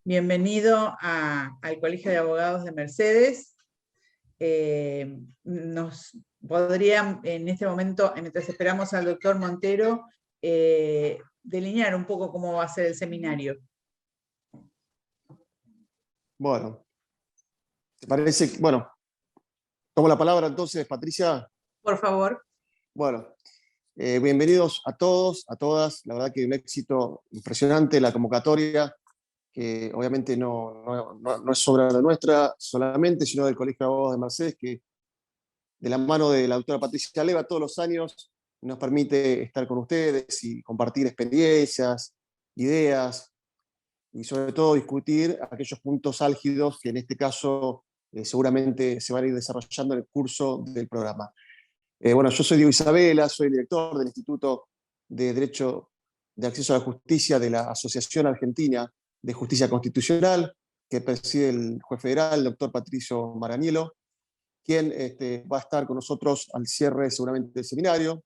Bienvenido al Colegio de Abogados de Mercedes. Nos podría en este momento, mientras esperamos al doctor Montero, delinear un poco cómo va a ser el seminario. Bueno, ¿te parece? Bueno, tomo la palabra entonces, Patricia. Por favor. Bueno, bienvenidos a todos, a todas. La verdad que un éxito impresionante la convocatoria, que obviamente no es obra nuestra solamente, sino del Colegio de Abogados de Mercedes, que de la mano de la doctora Patricia Leva todos los años nos permite estar con ustedes y compartir experiencias, ideas, y sobre todo discutir aquellos puntos álgidos que en este caso seguramente se van a ir desarrollando en el curso del programa. Bueno, yo soy Diego Isabela, soy el director del Instituto de Derecho de Acceso a la Justicia de la Asociación Argentina de Justicia Constitucional, que preside el juez federal, el doctor Patricio Maraniello, quien va a estar con nosotros al cierre seguramente del seminario,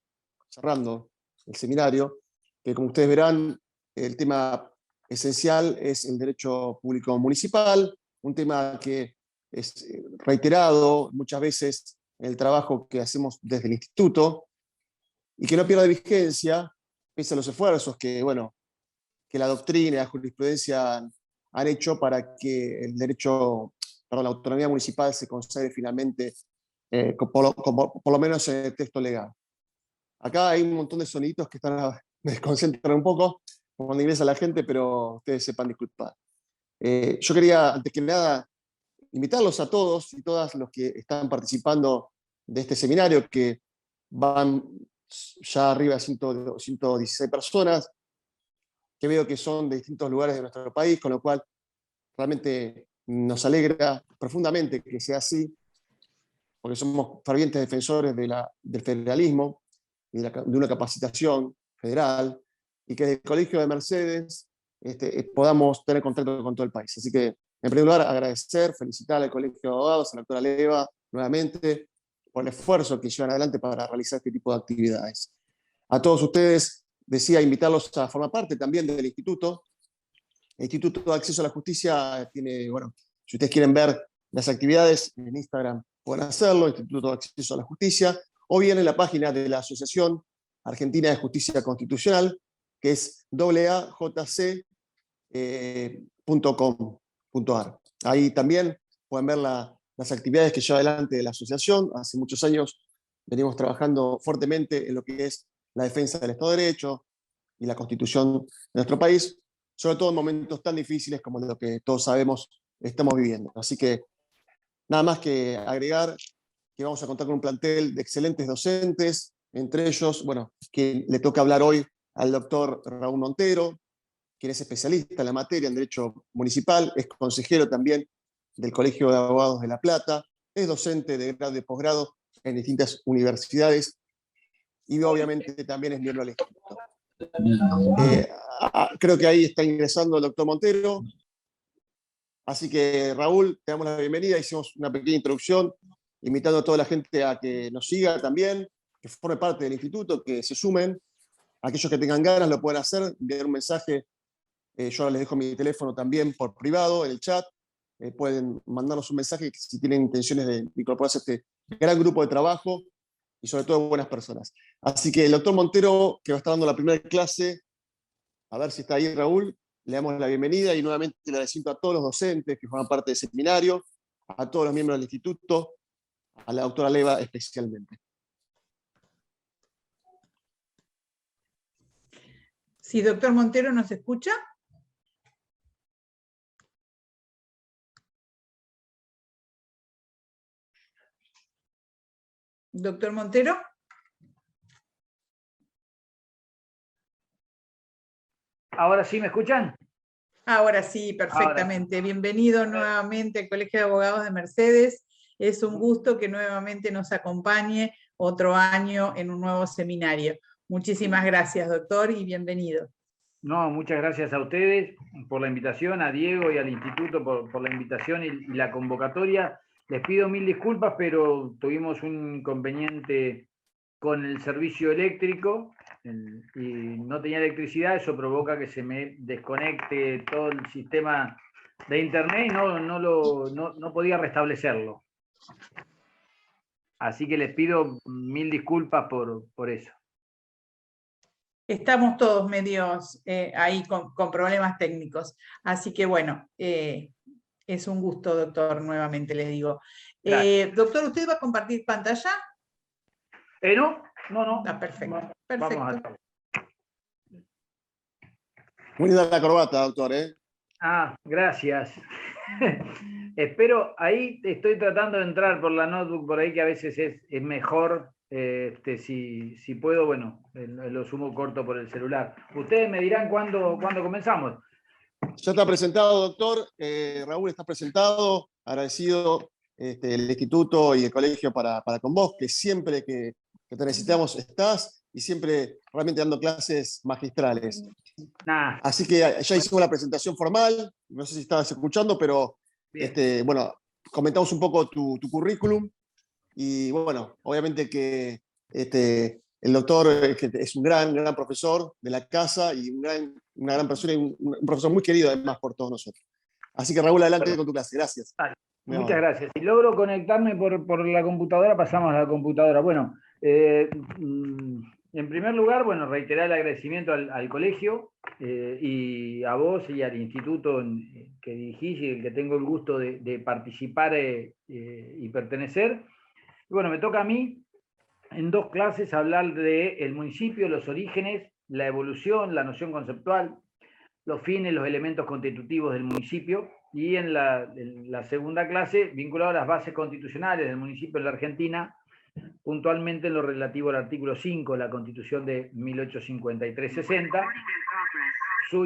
cerrando el seminario, que como ustedes verán, el tema esencial es el derecho público municipal, un tema que es reiterado muchas veces en el trabajo que hacemos desde el instituto, y que no pierda vigencia, pese a los esfuerzos que, bueno, que la doctrina y la jurisprudencia han hecho para que el derecho, perdón, la autonomía municipal se consagre finalmente, por lo menos en el texto legal. Acá hay un montón de soniditos que me desconcentran un poco cuando ingresa la gente, pero ustedes sepan disculpar. Yo quería, antes que nada, invitarlos a todos y todas los que están participando de este seminario, que van ya arriba de 116 personas, que veo que son de distintos lugares de nuestro país, con lo cual realmente nos alegra profundamente que sea así, porque somos fervientes defensores del federalismo y de una capacitación federal, y que desde el Colegio de Mercedes podamos tener contacto con todo el país. Así que, en primer lugar, agradecer, felicitar al Colegio de Abogados, a la doctora Leva, nuevamente, por el esfuerzo que llevan adelante para realizar este tipo de actividades. A todos ustedes, decía, invitarlos a formar parte también del instituto. El Instituto de Acceso a la Justicia tiene, bueno, si ustedes quieren ver las actividades en Instagram, pueden hacerlo, Instituto de Acceso a la Justicia, o bien en la página de la Asociación Argentina de Justicia Constitucional, que es aajc.com.ar. Ahí también pueden ver las actividades que lleva adelante la asociación. Hace muchos años venimos trabajando fuertemente en lo que es la defensa del Estado de Derecho y la Constitución de nuestro país, sobre todo en momentos tan difíciles como lo que todos sabemos estamos viviendo. Así que nada más que agregar que vamos a contar con un plantel de excelentes docentes, entre ellos, bueno, que le toca hablar hoy al doctor Raúl Montero, quien es especialista en la materia en Derecho Municipal, es consejero también del Colegio de Abogados de La Plata, es docente de grado y de posgrado en distintas universidades y obviamente también es miembro del instituto. Creo que ahí está ingresando el doctor Montero. Así que, Raúl, te damos la bienvenida. Hicimos una pequeña introducción, invitando a toda la gente a que nos siga también, que forme parte del instituto, que se sumen. Aquellos que tengan ganas lo pueden hacer, enviar un mensaje. Yo ahora les dejo mi teléfono también por privado en el chat. Pueden mandarnos un mensaje si tienen intenciones de incorporarse a este gran grupo de trabajo y sobre todo buenas personas. Así que el doctor Montero, que va a estar dando la primera clase, a ver si está ahí Raúl, le damos la bienvenida y nuevamente le agradecimiento a todos los docentes que forman parte del seminario, a todos los miembros del instituto, a la doctora Leva especialmente. Sí, doctor Montero, ¿nos escucha? Doctor Montero. ¿Ahora sí me escuchan? Ahora sí, perfectamente. Bienvenido nuevamente al Colegio de Abogados de Mercedes. Es un gusto que nuevamente nos acompañe otro año en un nuevo seminario. Muchísimas gracias, doctor, y bienvenido. No, muchas gracias a ustedes por la invitación, a Diego y al instituto por la invitación y la convocatoria. Les pido mil disculpas, pero tuvimos un inconveniente con el servicio eléctrico y no tenía electricidad. Eso provoca que se me desconecte todo el sistema de internet y no podía restablecerlo. Así que les pido 1000 disculpas por eso. Estamos todos medios ahí con problemas técnicos. Así que bueno, es un gusto, doctor, nuevamente les digo. Doctor, ¿usted va a compartir pantalla? No. Ah, perfecto, perfecto. Vamos a hacerlo. Muy linda la corbata, doctor, ¿eh? Gracias. Espero, ahí estoy tratando de entrar por la notebook, por ahí que a veces es mejor, si puedo, bueno, lo sumo corto por el celular. Ustedes me dirán cuándo comenzamos. Ya está presentado, doctor. Raúl está presentado. Agradecido el instituto y el colegio para con vos, que siempre que te necesitamos estás y siempre realmente dando clases magistrales. Así que ya hicimos la presentación formal. No sé si estabas escuchando, pero bueno, comentamos un poco tu currículum. Y bueno, obviamente que el doctor es un gran profesor de la casa y una gran persona y un profesor muy querido además por todos nosotros. Así que Raúl, adelante con tu clase. Gracias. Muchas gracias. Si logro conectarme por la computadora, pasamos a la computadora. Bueno, en primer lugar, bueno, reiterar el agradecimiento al colegio y a vos y al instituto que dirigís y el que tengo el gusto de participar y pertenecer. Bueno, me toca a mí en 2 clases hablar del municipio, los orígenes, la evolución, la noción conceptual, los fines, los elementos constitutivos del municipio, y en la segunda clase, vinculado a las bases constitucionales del municipio en la Argentina, puntualmente en lo relativo al artículo 5 de la Constitución de 1853-60, su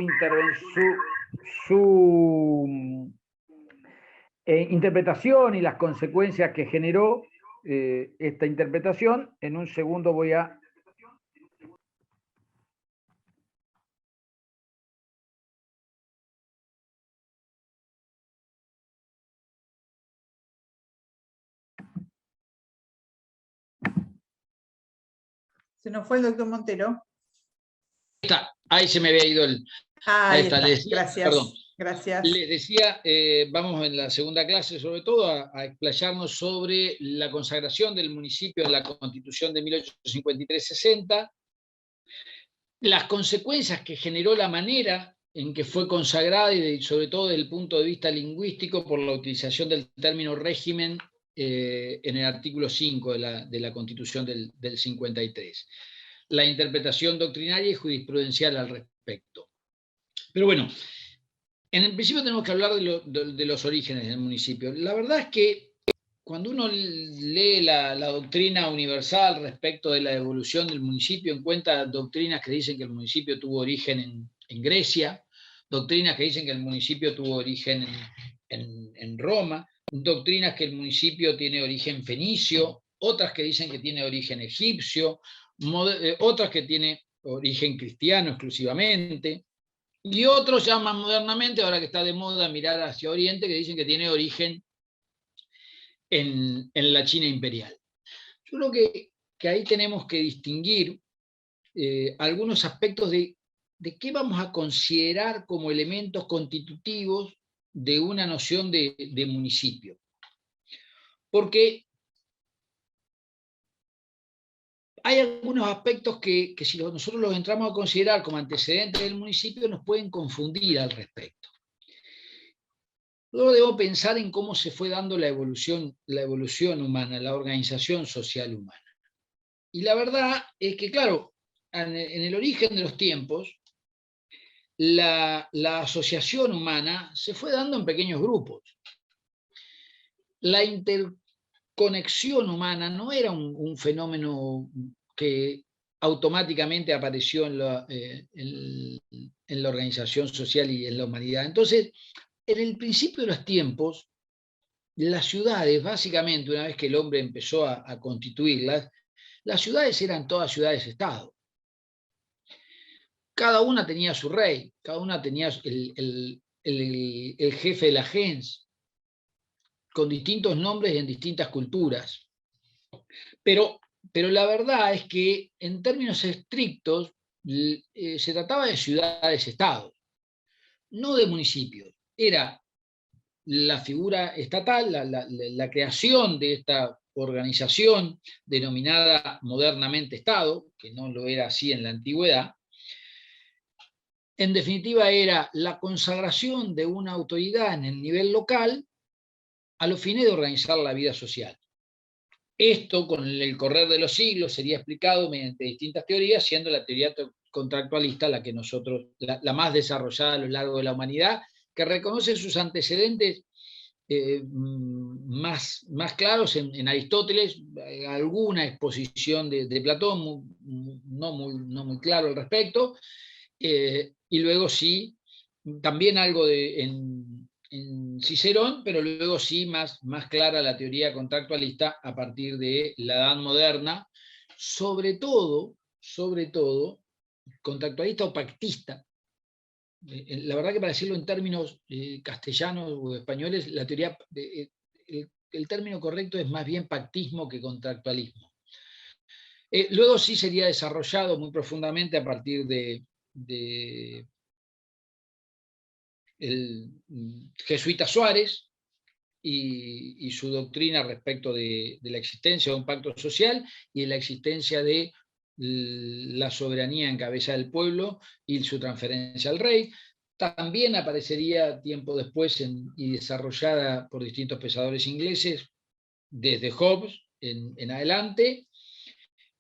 interpretación y las consecuencias que generó esta interpretación. En un segundo voy a... Se nos fue el doctor Montero. Ahí se me había ido el... Ahí está. Gracias. Perdón. Gracias. Les decía, vamos en la segunda clase sobre todo a explayarnos sobre la consagración del municipio en la Constitución de 1853-60, las consecuencias que generó la manera en que fue consagrada y sobre todo desde el punto de vista lingüístico por la utilización del término régimen en el artículo 5 de la Constitución del 53. La interpretación doctrinaria y jurisprudencial al respecto. Pero bueno, en el principio tenemos que hablar de los orígenes del municipio. La verdad es que cuando uno lee la doctrina universal respecto de la evolución del municipio, encuentra doctrinas que dicen que el municipio tuvo origen en Grecia, doctrinas que dicen que el municipio tuvo origen en Roma, doctrinas que el municipio tiene origen fenicio, otras que dicen que tiene origen egipcio, otras que tiene origen cristiano exclusivamente, y otros ya más modernamente, ahora que está de moda mirar hacia Oriente, que dicen que tiene origen en la China imperial. Yo creo que ahí tenemos que distinguir algunos aspectos de qué vamos a considerar como elementos constitutivos de una noción de municipio. Porque hay algunos aspectos que si nosotros los entramos a considerar como antecedentes del municipio nos pueden confundir al respecto. Luego debo pensar en cómo se fue dando la evolución humana, la organización social humana. Y la verdad es que, claro, en el origen de los tiempos, la asociación humana se fue dando en pequeños grupos. La interconexión humana no era un fenómeno que automáticamente apareció en la organización social y en la humanidad. Entonces, en el principio de los tiempos, las ciudades, básicamente, una vez que el hombre empezó a constituirlas, las ciudades eran todas ciudades-estado. Cada una tenía su rey, cada una tenía el jefe de la gens, con distintos nombres y en distintas culturas. Pero la verdad es que, en términos estrictos, se trataba de ciudades-estados, no de municipios. Era la figura estatal, la creación de esta organización denominada modernamente Estado, que no lo era así en la antigüedad, en definitiva era la consagración de una autoridad en el nivel local a los fines de organizar la vida social. Esto, con el correr de los siglos, sería explicado mediante distintas teorías, siendo la teoría contractualista la que nosotros, la más desarrollada a lo largo de la humanidad, que reconoce sus antecedentes más claros en Aristóteles, alguna exposición de Platón, no muy claro al respecto, y luego sí, también algo en Cicerón, pero luego sí más clara la teoría contractualista a partir de la Edad Moderna, sobre todo, contractualista o pactista. La verdad que para decirlo en términos castellanos o españoles, la teoría, el término correcto es más bien pactismo que contractualismo. Luego sí sería desarrollado muy profundamente a partir de el jesuita Suárez y su doctrina respecto de la existencia de un pacto social y de la existencia de la soberanía en cabeza del pueblo y su transferencia al rey. También aparecería tiempo después y desarrollada por distintos pensadores ingleses, desde Hobbes en adelante,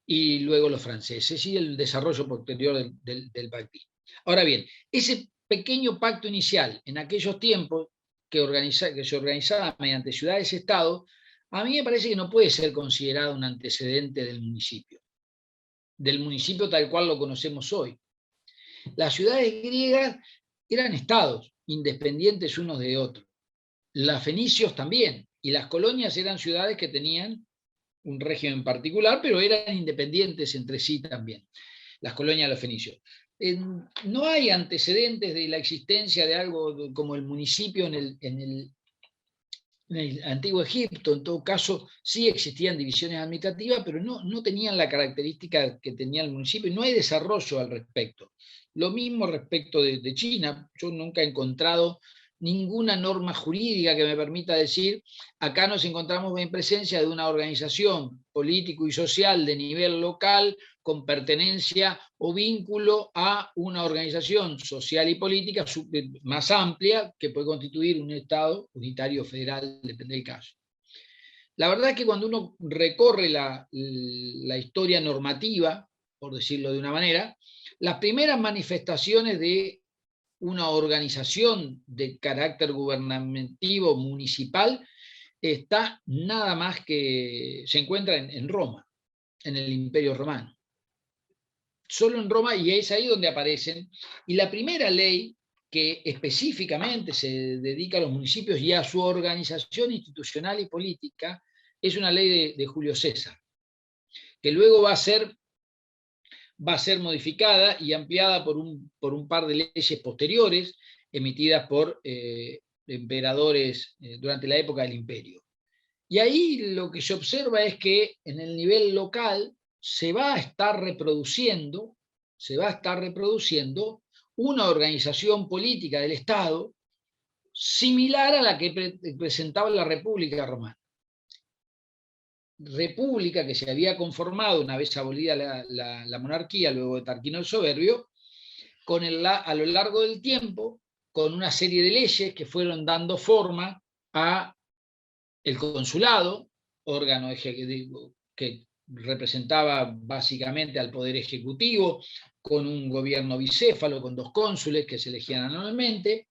y luego los franceses, y el desarrollo posterior del pactismo. Ahora bien, ese pequeño pacto inicial en aquellos tiempos que se organizaba mediante ciudades-estado, a mí me parece que no puede ser considerado un antecedente del municipio tal cual lo conocemos hoy. Las ciudades griegas eran estados, independientes unos de otros. Los fenicios también, y las colonias eran ciudades que tenían un régimen particular, pero eran independientes entre sí también, las colonias de los fenicios. No hay antecedentes de la existencia de algo como el municipio en el antiguo Egipto. En todo caso, sí existían divisiones administrativas, pero no tenían la característica que tenía el municipio, y no hay desarrollo al respecto. Lo mismo respecto de China. Yo nunca he encontrado ninguna norma jurídica que me permita decir, acá nos encontramos en presencia de una organización político y social de nivel local con pertenencia o vínculo a una organización social y política más amplia que puede constituir un Estado unitario federal, depende del caso. La verdad es que cuando uno recorre la historia normativa, por decirlo de una manera, las primeras manifestaciones de una organización de carácter gubernativo municipal está nada más que se encuentra en Roma, en el Imperio Romano. Solo en Roma, y es ahí donde aparecen. Y la primera ley que específicamente se dedica a los municipios y a su organización institucional y política es una ley de Julio César, que luego va a ser modificada y ampliada por un par de leyes posteriores emitidas por emperadores durante la época del imperio. Y ahí lo que se observa es que en el nivel local se va a estar reproduciendo una organización política del Estado similar a la que presentaba la República Romana. República que se había conformado una vez abolida la monarquía, luego de Tarquino el Soberbio, a lo largo del tiempo, con una serie de leyes que fueron dando forma a el consulado, órgano que representaba básicamente al poder ejecutivo, con un gobierno bicéfalo, con 2 cónsules que se elegían anualmente,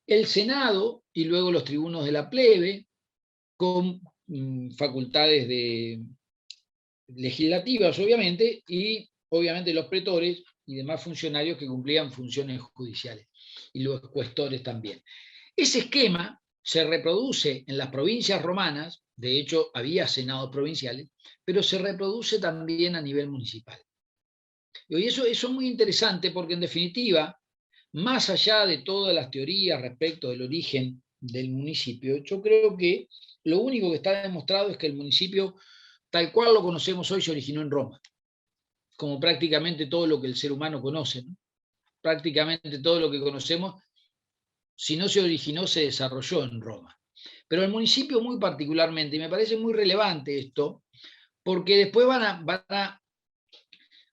el Senado y luego los tribunos de la plebe, con facultades legislativas, obviamente, y obviamente los pretores y demás funcionarios que cumplían funciones judiciales, y los cuestores también. Ese esquema se reproduce en las provincias romanas, de hecho había senados provinciales, pero se reproduce también a nivel municipal. Y eso es muy interesante porque, en definitiva, más allá de todas las teorías respecto del origen del municipio, yo creo que lo único que está demostrado es que el municipio, tal cual lo conocemos hoy, se originó en Roma, como prácticamente todo lo que el ser humano conoce, ¿no? Prácticamente todo lo que conocemos si no se originó, se desarrolló en Roma. Pero el municipio muy particularmente, y me parece muy relevante esto, porque después van a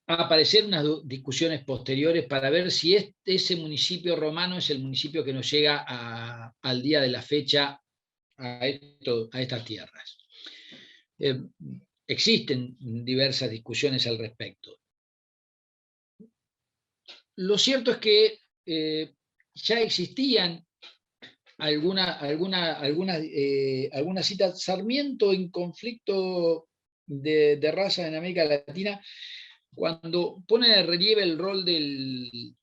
aparecer unas discusiones posteriores para ver si ese municipio romano es el municipio que nos llega al día de la fecha a estas tierras. Existen diversas discusiones al respecto. Lo cierto es que ya existían algunas citas. Sarmiento, en Conflicto de Razas en América Latina, cuando pone de relieve el rol del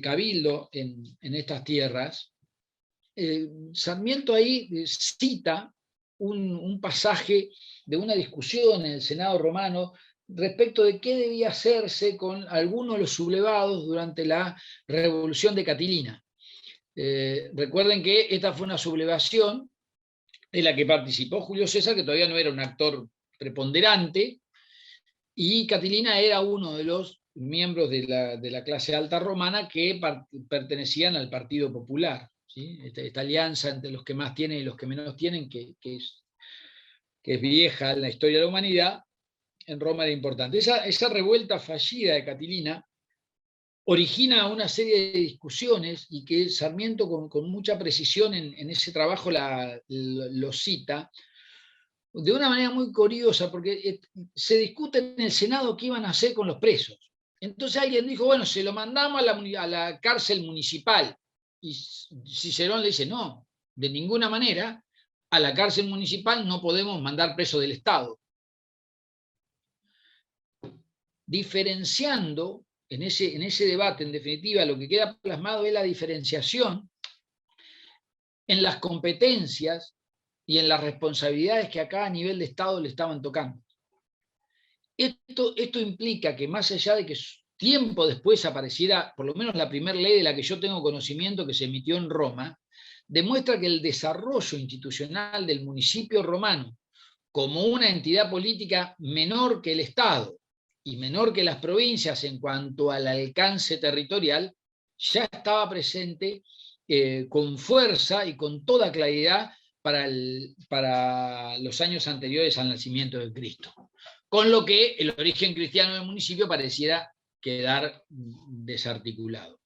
cabildo en estas tierras, Sarmiento ahí cita un pasaje de una discusión en el Senado romano respecto de qué debía hacerse con algunos de los sublevados durante la Revolución de Catilina. Recuerden que esta fue una sublevación en la que participó Julio César, que todavía no era un actor preponderante, y Catilina era uno de los miembros de la clase alta romana que pertenecían al Partido Popular, ¿sí? Esta alianza entre los que más tienen y los que menos tienen, que es vieja en la historia de la humanidad, en Roma era importante. Esa revuelta fallida de Catilina origina una serie de discusiones, y que Sarmiento con mucha precisión en ese trabajo lo cita, de una manera muy curiosa, porque se discute en el Senado qué iban a hacer con los presos. Entonces alguien dijo, bueno, se lo mandamos a la cárcel municipal. Y Cicerón le dice, no, de ninguna manera, a la cárcel municipal no podemos mandar presos del Estado. Diferenciando, en ese debate, en definitiva, lo que queda plasmado es la diferenciación en las competencias y en las responsabilidades que a cada nivel de Estado le estaban tocando. Esto implica que, más allá de que tiempo después apareciera, por lo menos la primera ley de la que yo tengo conocimiento, que se emitió en Roma, demuestra que el desarrollo institucional del municipio romano, como una entidad política menor que el Estado y menor que las provincias en cuanto al alcance territorial, ya estaba presente con fuerza y con toda claridad para los años anteriores al nacimiento de Cristo. Con lo que el origen cristiano del municipio pareciera quedar desarticulado.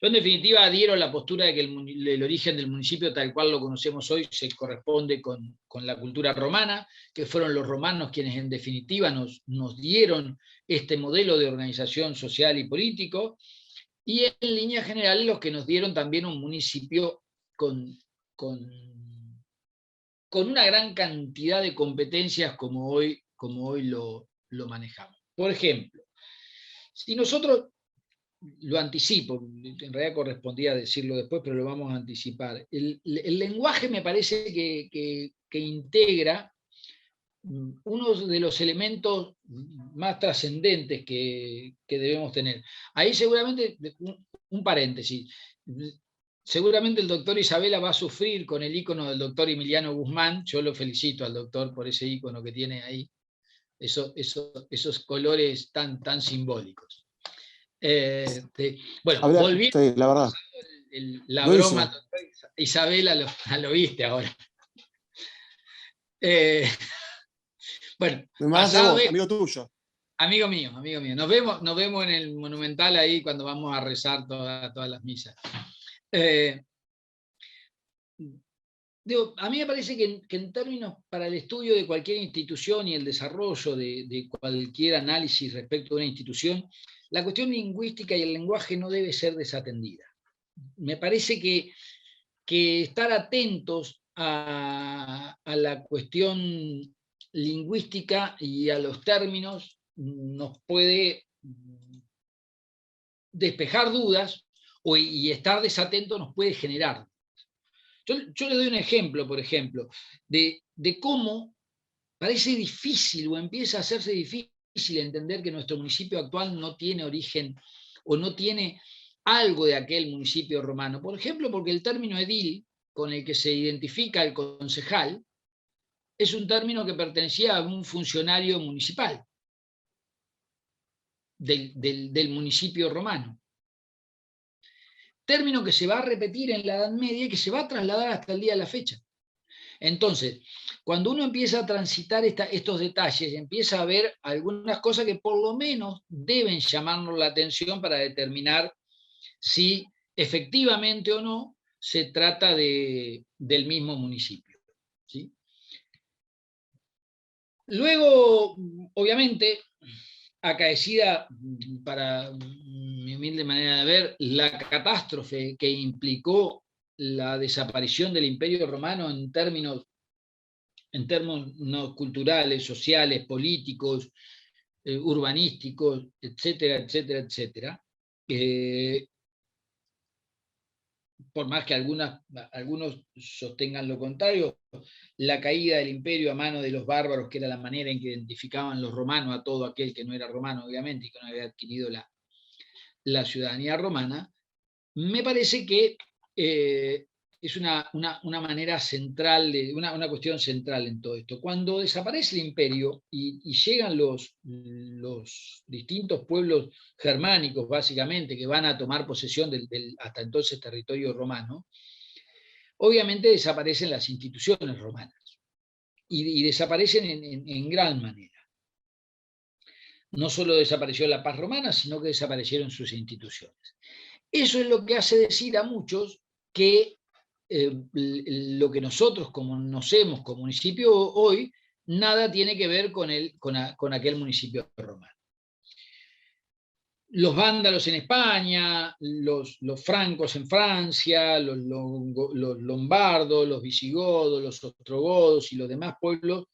Yo, en definitiva, adhiero a la postura de que el origen del municipio, tal cual lo conocemos hoy, se corresponde con la cultura romana, que fueron los romanos quienes, en definitiva, nos dieron este modelo de organización social y político, y en líneas generales los que nos dieron también un municipio con una gran cantidad de competencias como hoy lo manejamos. Por ejemplo, si nosotros, lo anticipo, en realidad correspondía decirlo después, pero lo vamos a anticipar, el lenguaje me parece que integra uno de los elementos más trascendentes que debemos tener. Ahí seguramente, un paréntesis, seguramente el doctor Isabela va a sufrir con el ícono del doctor Emiliano Guzmán. Yo lo felicito al doctor por ese ícono que tiene ahí, esos colores tan simbólicos. Bueno, volviendo sí, la verdad. La broma, doctor Isabela, lo viste ahora. Bueno, amigo tuyo. Amigo mío. Nos vemos en el Monumental ahí cuando vamos a rezar todas las misas. A mí me parece que en términos para el estudio de cualquier institución y el desarrollo de cualquier análisis respecto a una institución, la cuestión lingüística y el lenguaje no debe ser desatendida. Me parece que estar atentos a la cuestión lingüística y a los términos nos puede despejar dudas, y estar desatento nos puede generar. Yo le doy un ejemplo, por ejemplo, de cómo parece difícil o empieza a hacerse difícil entender que nuestro municipio actual no tiene origen o no tiene algo de aquel municipio romano. Por ejemplo, porque el término edil, con el que se identifica el concejal, es un término que pertenecía a un funcionario municipal del municipio romano. término que se va a repetir en la Edad Media y que se va a trasladar hasta el día de la fecha. Entonces, cuando uno empieza a transitar estos detalles, empieza a ver algunas cosas que por lo menos deben llamarnos la atención para determinar si efectivamente o no se trata del mismo municipio, ¿sí? Luego, obviamente, acaecida, para mi humilde manera de ver, la catástrofe que implicó la desaparición del Imperio Romano en términos culturales, sociales, políticos, urbanísticos, etcétera, etcétera, etcétera. Por más que algunos sostengan lo contrario, la caída del imperio a mano de los bárbaros, que era la manera en que identificaban los romanos a todo aquel que no era romano, obviamente, y que no había adquirido la ciudadanía romana, me parece que es una manera central, una cuestión central en todo esto. Cuando desaparece el imperio y llegan los distintos pueblos germánicos, básicamente, que van a tomar posesión del hasta entonces territorio romano, obviamente desaparecen las instituciones romanas y desaparecen en gran manera. No solo desapareció la paz romana, sino que desaparecieron sus instituciones. Eso es lo que hace decir a muchos que lo que nosotros conocemos como municipio hoy, nada tiene que ver con aquel municipio romano. Los vándalos en España, los francos en Francia, los lombardos, los visigodos, los ostrogodos y los demás pueblos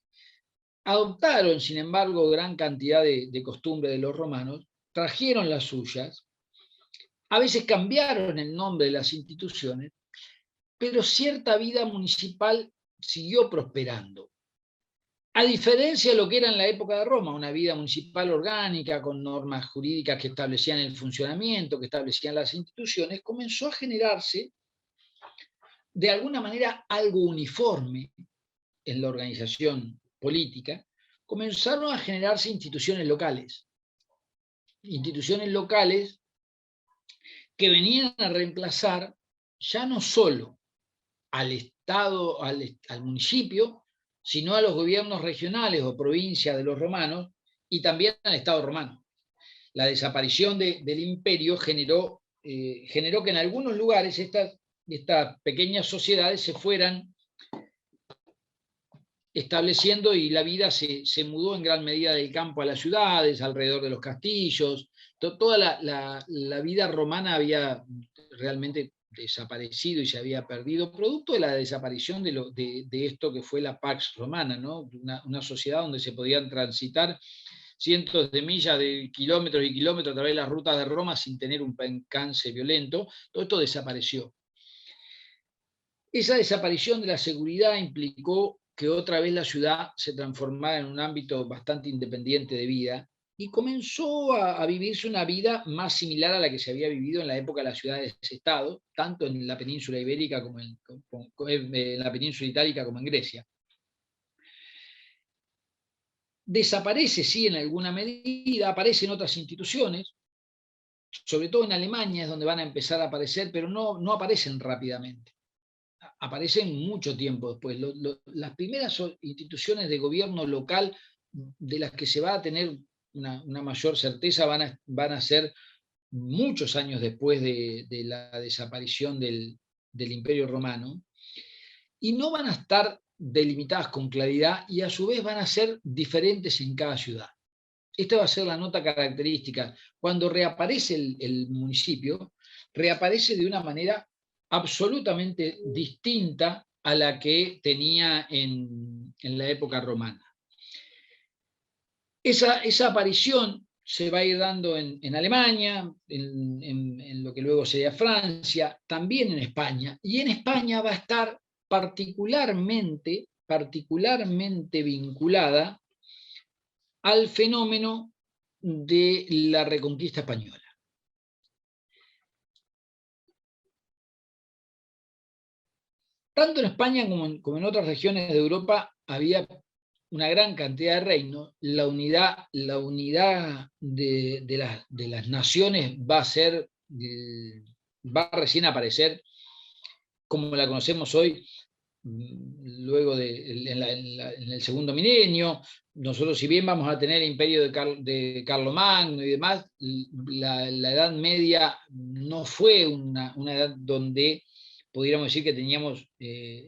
adoptaron, sin embargo, gran cantidad de costumbres de los romanos, trajeron las suyas, a veces cambiaron el nombre de las instituciones, pero cierta vida municipal siguió prosperando. A diferencia de lo que era en la época de Roma, una vida municipal orgánica, con normas jurídicas que establecían el funcionamiento, que establecían las instituciones, comenzó a generarse de alguna manera algo uniforme en la organización política. Comenzaron a generarse instituciones locales que venían a reemplazar ya no solo al Estado, al municipio, sino a los gobiernos regionales o provincias de los romanos y también al Estado romano. La desaparición del imperio generó que en algunos lugares estas pequeñas sociedades se fueran estableciendo y la vida se mudó en gran medida del campo a las ciudades, alrededor de los castillos. Toda la vida romana había realmente desaparecido y se había perdido, producto de la desaparición de esto que fue la Pax Romana, ¿no? Una sociedad donde se podían transitar cientos de millas, de kilómetros y kilómetros a través de las rutas de Roma sin tener un percance violento. Todo esto desapareció. Esa desaparición de la seguridad implicó que otra vez la ciudad se transformara en un ámbito bastante independiente de vida y comenzó a vivirse una vida más similar a la que se había vivido en la época de las ciudades-estado, tanto en la península ibérica como en la península itálica como en Grecia. Desaparece, sí, en alguna medida, aparecen otras instituciones, sobre todo en Alemania es donde van a empezar a aparecer, pero no aparecen rápidamente. Aparecen mucho tiempo después. Las primeras instituciones de gobierno local de las que se va a tener una mayor certeza van a ser muchos años después de la desaparición del Imperio Romano, y no van a estar delimitadas con claridad y a su vez van a ser diferentes en cada ciudad. Esta va a ser la nota característica. Cuando reaparece el municipio, reaparece de una manera absolutamente distinta a la que tenía en la época romana. Esa aparición se va a ir dando en Alemania, en lo que luego sería Francia, también en España, y en España va a estar particularmente vinculada al fenómeno de la Reconquista española. Tanto en España como en otras regiones de Europa había una gran cantidad de reinos. La unidad de las naciones va a ser va recién a aparecer como la conocemos hoy, luego en el segundo milenio. Nosotros, si bien vamos a tener el imperio de Carlomagno y demás, la Edad Media no fue una edad donde pudiéramos decir que teníamos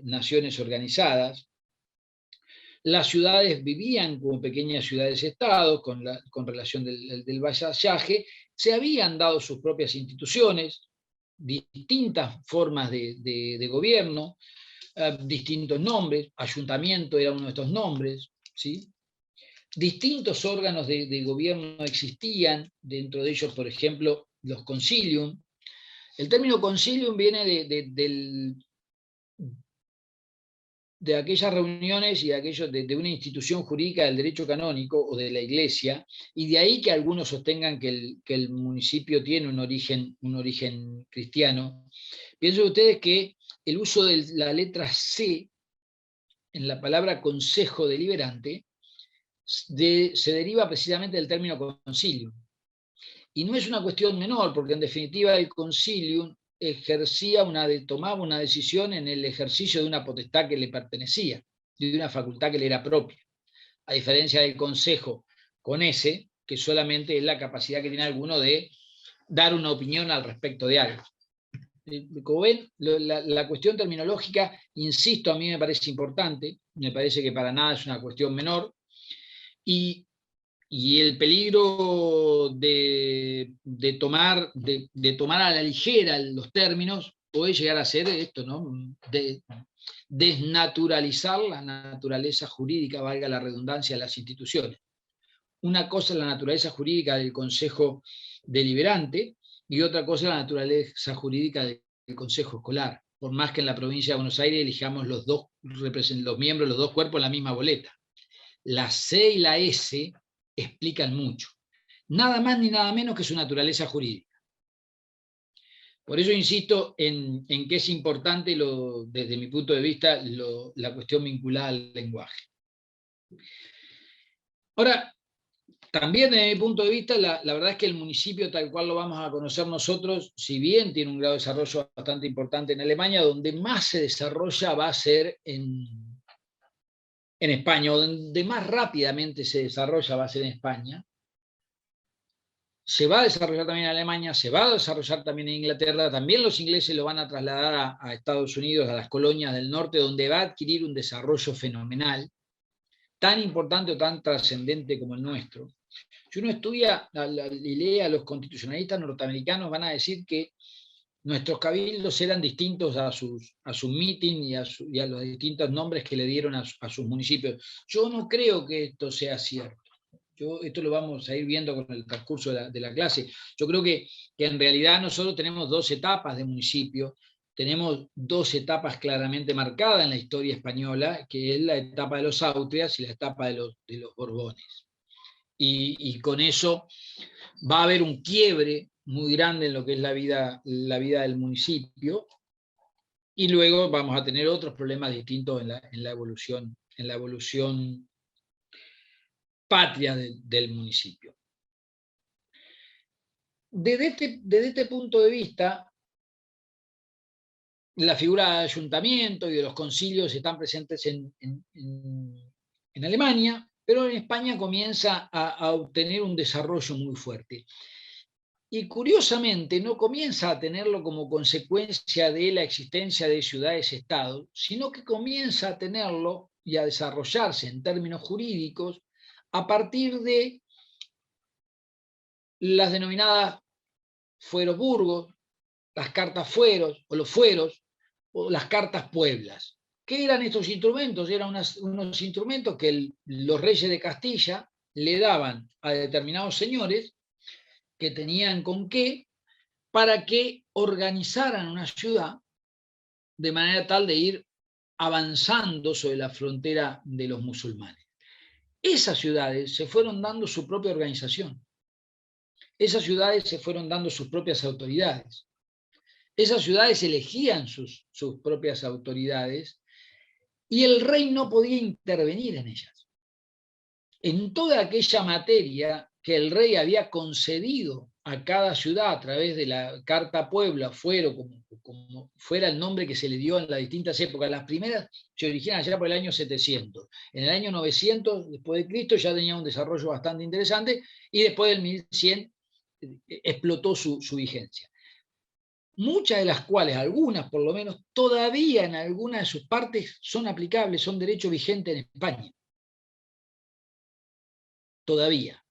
naciones organizadas. Las ciudades vivían como pequeñas ciudades-estados con relación del vasallaje. Se habían dado sus propias instituciones, distintas formas de gobierno, distintos nombres. Ayuntamiento era uno de estos nombres, ¿sí? Distintos órganos de gobierno existían, dentro de ellos, por ejemplo, los concilium. El término concilium viene de aquellas reuniones y de una institución jurídica del derecho canónico o de la Iglesia, y de ahí que algunos sostengan que el municipio tiene un origen cristiano. Piensen ustedes que el uso de la letra C en la palabra consejo deliberante se deriva precisamente del término concilium. Y no es una cuestión menor, porque en definitiva el concilium tomaba una decisión en el ejercicio de una potestad que le pertenecía, de una facultad que le era propia, a diferencia del consejo con ese, que solamente es la capacidad que tiene alguno de dar una opinión al respecto de algo. Como ven, la cuestión terminológica, insisto, a mí me parece importante, me parece que para nada es una cuestión menor, y el peligro de tomar a la ligera los términos puede llegar a ser esto, ¿no? Desnaturalizar la naturaleza jurídica, valga la redundancia, de las instituciones. Una cosa es la naturaleza jurídica del Consejo Deliberante y otra cosa es la naturaleza jurídica del Consejo Escolar, por más que en la provincia de Buenos Aires elijamos los miembros, los dos cuerpos en la misma boleta. La C y la S explican mucho. Nada más ni nada menos que su naturaleza jurídica. Por eso insisto en que es importante, desde mi punto de vista, la cuestión vinculada al lenguaje. Ahora, también desde mi punto de vista, la verdad es que el municipio tal cual lo vamos a conocer nosotros, si bien tiene un grado de desarrollo bastante importante en Alemania, donde más se desarrolla va a ser en España, o donde más rápidamente se desarrolla va a ser en España. Se va a desarrollar también en Alemania, se va a desarrollar también en Inglaterra, también los ingleses lo van a trasladar a Estados Unidos, a las colonias del norte, donde va a adquirir un desarrollo fenomenal, tan importante o tan trascendente como el nuestro. Si uno estudia y lee a los constitucionalistas norteamericanos, van a decir que nuestros cabildos eran distintos a su meeting y a los distintos nombres que le dieron a sus municipios. Yo no creo que esto sea cierto. Esto lo vamos a ir viendo con el transcurso de la clase. Yo creo que en realidad nosotros tenemos dos etapas de municipio. Tenemos dos etapas claramente marcadas en la historia española, que es la etapa de los Austrias y la etapa de los Borbones. Y con eso va a haber un quiebre muy grande en lo que es la vida del municipio, y luego vamos a tener otros problemas distintos en la evolución patria del municipio. Desde este punto de vista, la figura de ayuntamiento y de los concilios están presentes en Alemania, pero en España comienza a obtener un desarrollo muy fuerte. Y curiosamente no comienza a tenerlo como consecuencia de la existencia de ciudades-estados, sino que comienza a tenerlo y a desarrollarse en términos jurídicos a partir de las denominadas fueros-burgos, las cartas fueros, o los fueros, o las cartas pueblas. ¿Qué eran estos instrumentos? Eran unos instrumentos que los reyes de Castilla le daban a determinados señores que tenían con qué, para que organizaran una ciudad de manera tal de ir avanzando sobre la frontera de los musulmanes. Esas ciudades se fueron dando su propia organización. Esas ciudades se fueron dando sus propias autoridades. Esas ciudades elegían sus propias autoridades y el rey no podía intervenir en ellas. En toda aquella materia que el rey había concedido a cada ciudad a través de la Carta Puebla, como fuera el nombre que se le dio en las distintas épocas. Las primeras se originan allá por el año 700. En el año 900 después de Cristo ya tenía un desarrollo bastante interesante, y después del 1100 explotó su vigencia. Muchas de las cuales, algunas por lo menos, todavía en algunas de sus partes son aplicables, son derecho vigente en España. Todavía.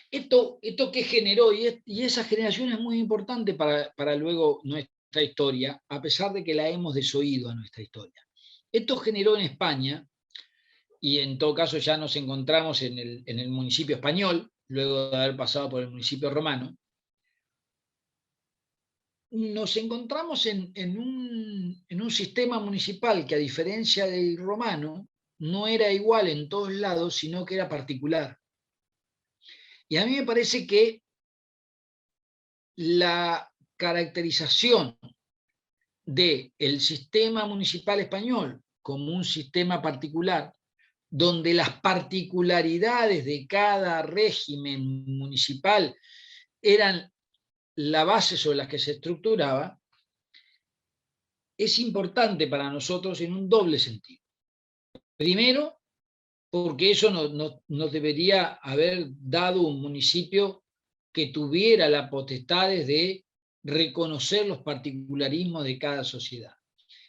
Esto que generó, y esa generación es muy importante para luego nuestra historia, a pesar de que la hemos desoído a nuestra historia. Esto generó en España, y en todo caso ya nos encontramos en el municipio español, luego de haber pasado por el municipio romano, nos encontramos en un sistema municipal que, a diferencia del romano, no era igual en todos lados, sino que era particular. Y a mí me parece que la caracterización del sistema municipal español como un sistema particular, donde las particularidades de cada régimen municipal eran la base sobre la que se estructuraba, es importante para nosotros en un doble sentido. Primero, porque eso nos debería haber dado un municipio que tuviera la potestad de reconocer los particularismos de cada sociedad.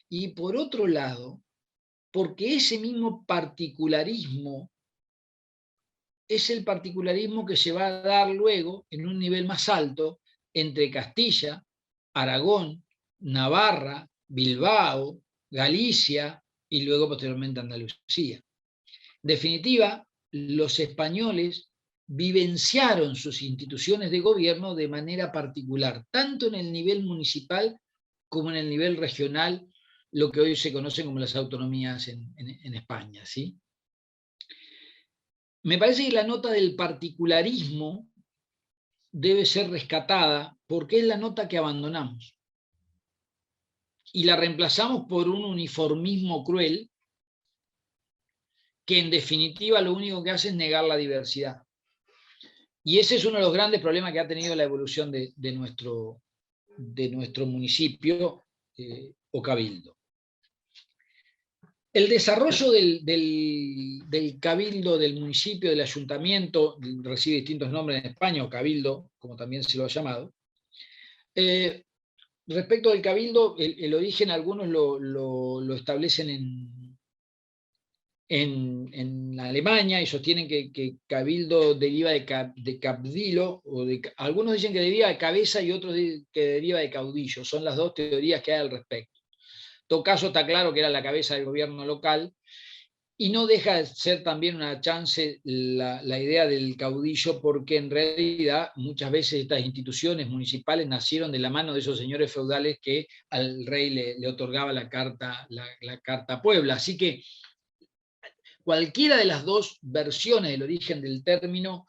Y por otro lado, porque ese mismo particularismo es el particularismo que se va a dar luego en un nivel más alto entre Castilla, Aragón, Navarra, Bilbao, Galicia y luego posteriormente Andalucía. En definitiva, los españoles vivenciaron sus instituciones de gobierno de manera particular, tanto en el nivel municipal como en el nivel regional, lo que hoy se conoce como las autonomías en España, ¿sí? Me parece que la nota del particularismo debe ser rescatada porque es la nota que abandonamos y la reemplazamos por un uniformismo cruel que en definitiva lo único que hace es negar la diversidad. Y ese es uno de los grandes problemas que ha tenido la evolución de nuestro municipio o cabildo. El desarrollo del cabildo, del municipio, del ayuntamiento, recibe distintos nombres en España, o cabildo, como también se lo ha llamado. Respecto del cabildo, el origen algunos lo establecen en Alemania y sostienen que cabildo deriva de cabdilo, algunos dicen que deriva de cabeza y otros que deriva de caudillo. Son las dos teorías que hay al respecto. En todo caso está claro que era la cabeza del gobierno local, y no deja de ser también una chance la idea del caudillo, porque en realidad muchas veces estas instituciones municipales nacieron de la mano de esos señores feudales que al rey le otorgaba la carta Puebla. Así que cualquiera de las dos versiones del origen del término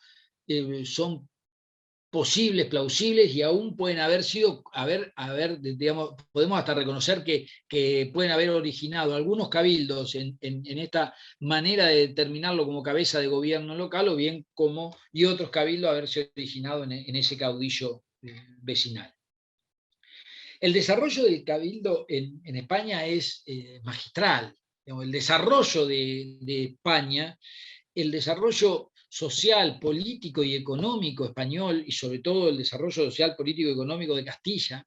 son posibles, plausibles, y aún pueden haber sido, digamos, podemos hasta reconocer que pueden haber originado algunos cabildos en esta manera de determinarlo como cabeza de gobierno local, o bien y otros cabildos haberse originado en ese caudillo vecinal. El desarrollo del cabildo en España es magistral. El desarrollo de España, el desarrollo social, político y económico español, y sobre todo el desarrollo social, político y económico de Castilla,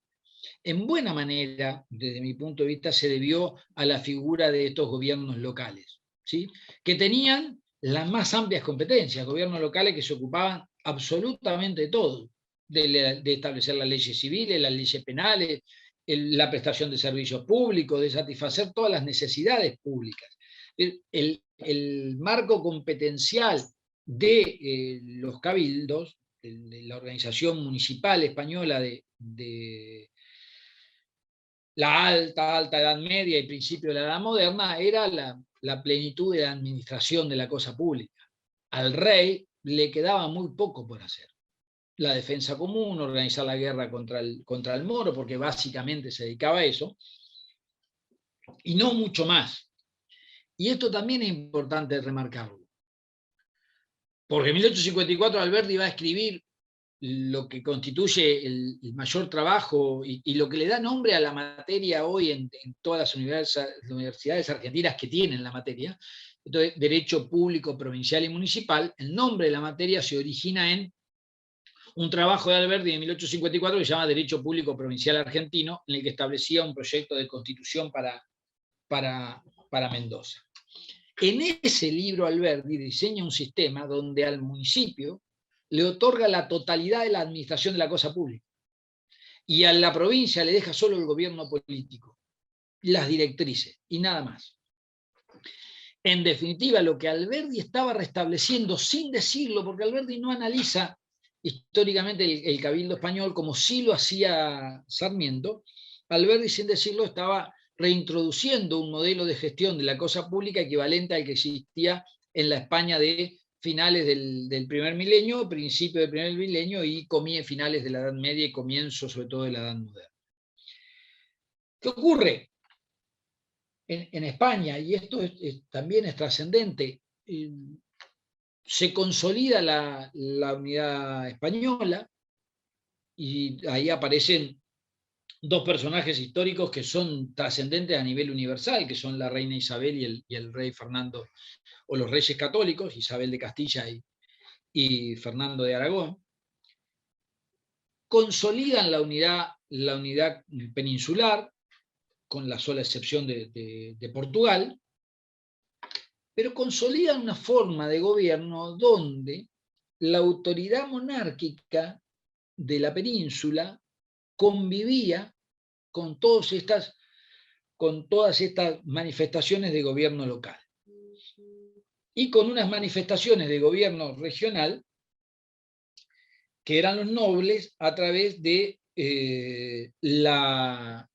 en buena manera, desde mi punto de vista, se debió a la figura de estos gobiernos locales, ¿sí? Que tenían las más amplias competencias, gobiernos locales que se ocupaban absolutamente de todo, de establecer las leyes civiles, las leyes penales, la prestación de servicios públicos, de satisfacer todas las necesidades públicas. El marco competencial de los cabildos, de la organización municipal española de la alta Edad Media y principio de la Edad Moderna, era la plenitud de la administración de la cosa pública. Al rey le quedaba muy poco por hacer. La defensa común, organizar la guerra contra el moro, porque básicamente se dedicaba a eso, y no mucho más. Y esto también es importante remarcarlo, Porque en 1854 Alberdi va a escribir lo que constituye el mayor trabajo y lo que le da nombre a la materia hoy en todas las universidades argentinas que tienen la materia. Entonces, Derecho Público, Provincial y Municipal. El nombre de la materia se origina en un trabajo de Alberdi de 1854 que se llama Derecho Público Provincial Argentino, en el que establecía un proyecto de constitución para Mendoza. En ese libro Alberdi diseña un sistema donde al municipio le otorga la totalidad de la administración de la cosa pública y a la provincia le deja solo el gobierno político, las directrices y nada más. En definitiva, lo que Alberdi estaba restableciendo sin decirlo, porque Alberdi no analiza históricamente el cabildo español como sí lo hacía Sarmiento, Alberdi sin decirlo estaba reintroduciendo un modelo de gestión de la cosa pública equivalente al que existía en la España de finales del primer milenio, principio del primer milenio y finales de la Edad Media y comienzo sobre todo de la Edad Moderna. ¿Qué ocurre? En España, y esto también es trascendente, se consolida la unidad española y ahí aparecen dos personajes históricos que son trascendentes a nivel universal, que son la reina Isabel y el rey Fernando, o los reyes católicos, Isabel de Castilla y Fernando de Aragón. Consolidan la unidad peninsular, con la sola excepción de Portugal, pero consolidan una forma de gobierno donde la autoridad monárquica de la península convivía con todas estas manifestaciones de gobierno local y con unas manifestaciones de gobierno regional que eran los nobles a través de las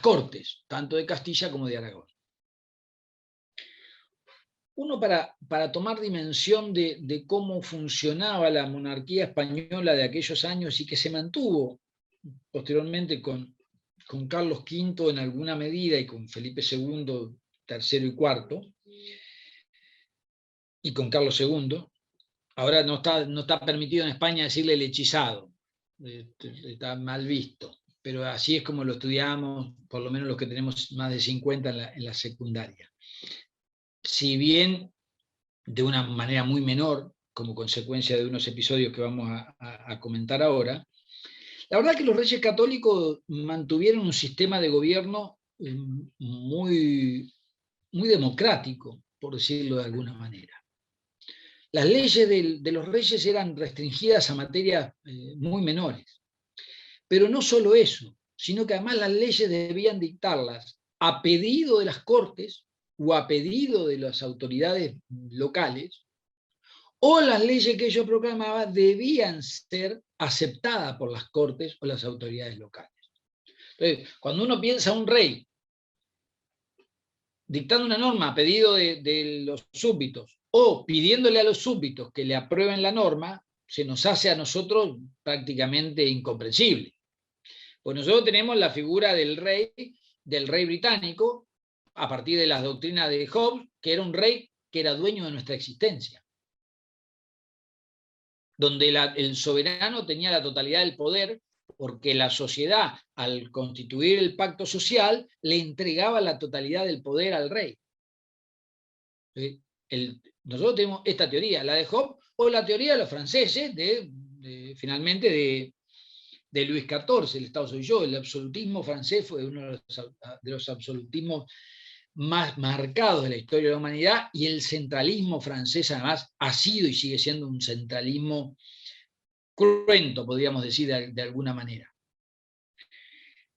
cortes, tanto de Castilla como de Aragón. Uno para tomar dimensión de cómo funcionaba la monarquía española de aquellos años y que se mantuvo posteriormente con Carlos V en alguna medida y con Felipe II, III y IV, y con Carlos II. Ahora no está permitido en España decirle el hechizado, está mal visto, pero así es como lo estudiamos, por lo menos los que tenemos más de 50 en la secundaria. Si bien de una manera muy menor, como consecuencia de unos episodios que vamos a comentar ahora, la verdad es que los reyes católicos mantuvieron un sistema de gobierno muy, muy democrático, por decirlo de alguna manera. Las leyes de los reyes eran restringidas a materias muy menores. Pero no solo eso, sino que además las leyes debían dictarlas a pedido de las cortes o a pedido de las autoridades locales, o las leyes que ellos proclamaban debían ser aceptadas por las cortes o las autoridades locales. Entonces, cuando uno piensa a un rey dictando una norma a pedido de los súbditos o pidiéndole a los súbditos que le aprueben la norma, se nos hace a nosotros prácticamente incomprensible. Pues nosotros tenemos la figura del rey británico a partir de las doctrinas de Hobbes, que era un rey que era dueño de nuestra existencia, donde el soberano tenía la totalidad del poder porque la sociedad, al constituir el pacto social, le entregaba la totalidad del poder al rey. Nosotros tenemos esta teoría, la de Hobbes, o la teoría de los franceses, finalmente de Luis XIV, el Estado soy yo. El absolutismo francés fue uno de los absolutismos más marcados de la historia de la humanidad, y el centralismo francés además ha sido y sigue siendo un centralismo cruento, podríamos decir de alguna manera.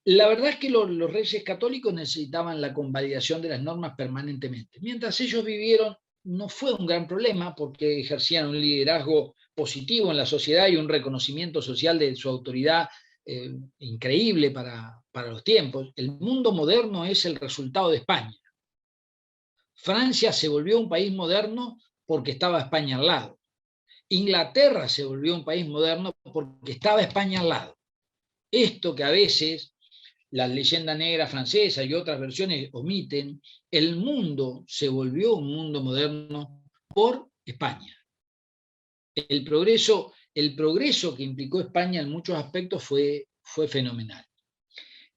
La verdad es que los reyes católicos necesitaban la convalidación de las normas permanentemente. Mientras ellos vivieron, no fue un gran problema porque ejercían un liderazgo positivo en la sociedad y un reconocimiento social de su autoridad increíble para los tiempos. El mundo moderno es el resultado de España. Francia se volvió un país moderno porque estaba España al lado. Inglaterra se volvió un país moderno porque estaba España al lado. Esto que a veces las leyendas negras francesas y otras versiones omiten, el mundo se volvió un mundo moderno por España. el progreso que implicó España en muchos aspectos fue fenomenal.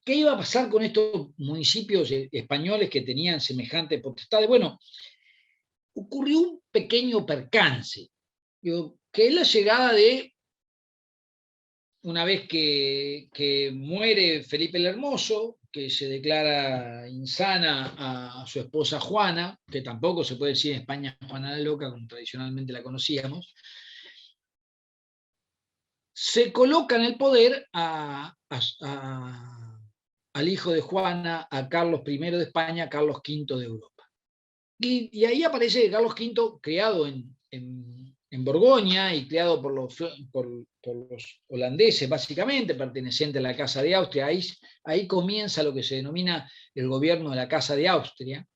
¿Qué iba a pasar con estos municipios españoles que tenían semejantes potestades? Bueno, ocurrió un pequeño percance, que es la llegada de, una vez que muere Felipe el Hermoso, que se declara insana a su esposa Juana, que tampoco se puede decir en España Juana la Loca, como tradicionalmente la conocíamos, se coloca en el poder al hijo de Juana, a Carlos I de España, Carlos V de Europa. Y ahí aparece Carlos V, criado en Borgoña y criado por los holandeses, básicamente, perteneciente a la Casa de Austria. Ahí comienza lo que se denomina el gobierno de la Casa de Austria,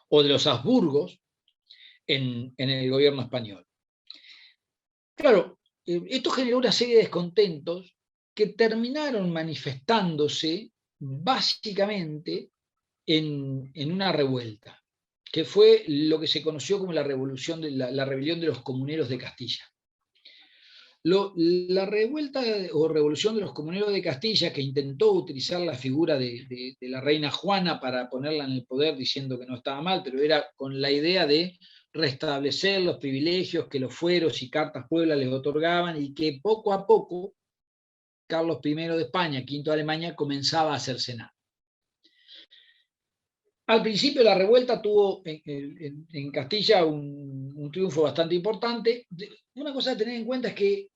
o de los Habsburgos, en el gobierno español. Claro, esto generó una serie de descontentos que terminaron manifestándose básicamente en una revuelta, que fue lo que se conoció como la rebelión de los comuneros de Castilla. La revuelta o revolución de los comuneros de Castilla, que intentó utilizar la figura de la reina Juana para ponerla en el poder diciendo que no estaba mal, pero era con la idea de restablecer los privilegios que los fueros y cartas Puebla les otorgaban, y que poco a poco Carlos I de España, V de Alemania, comenzaba a cercenar. Al principio la revuelta tuvo en Castilla un triunfo bastante importante. Una cosa a tener en cuenta es que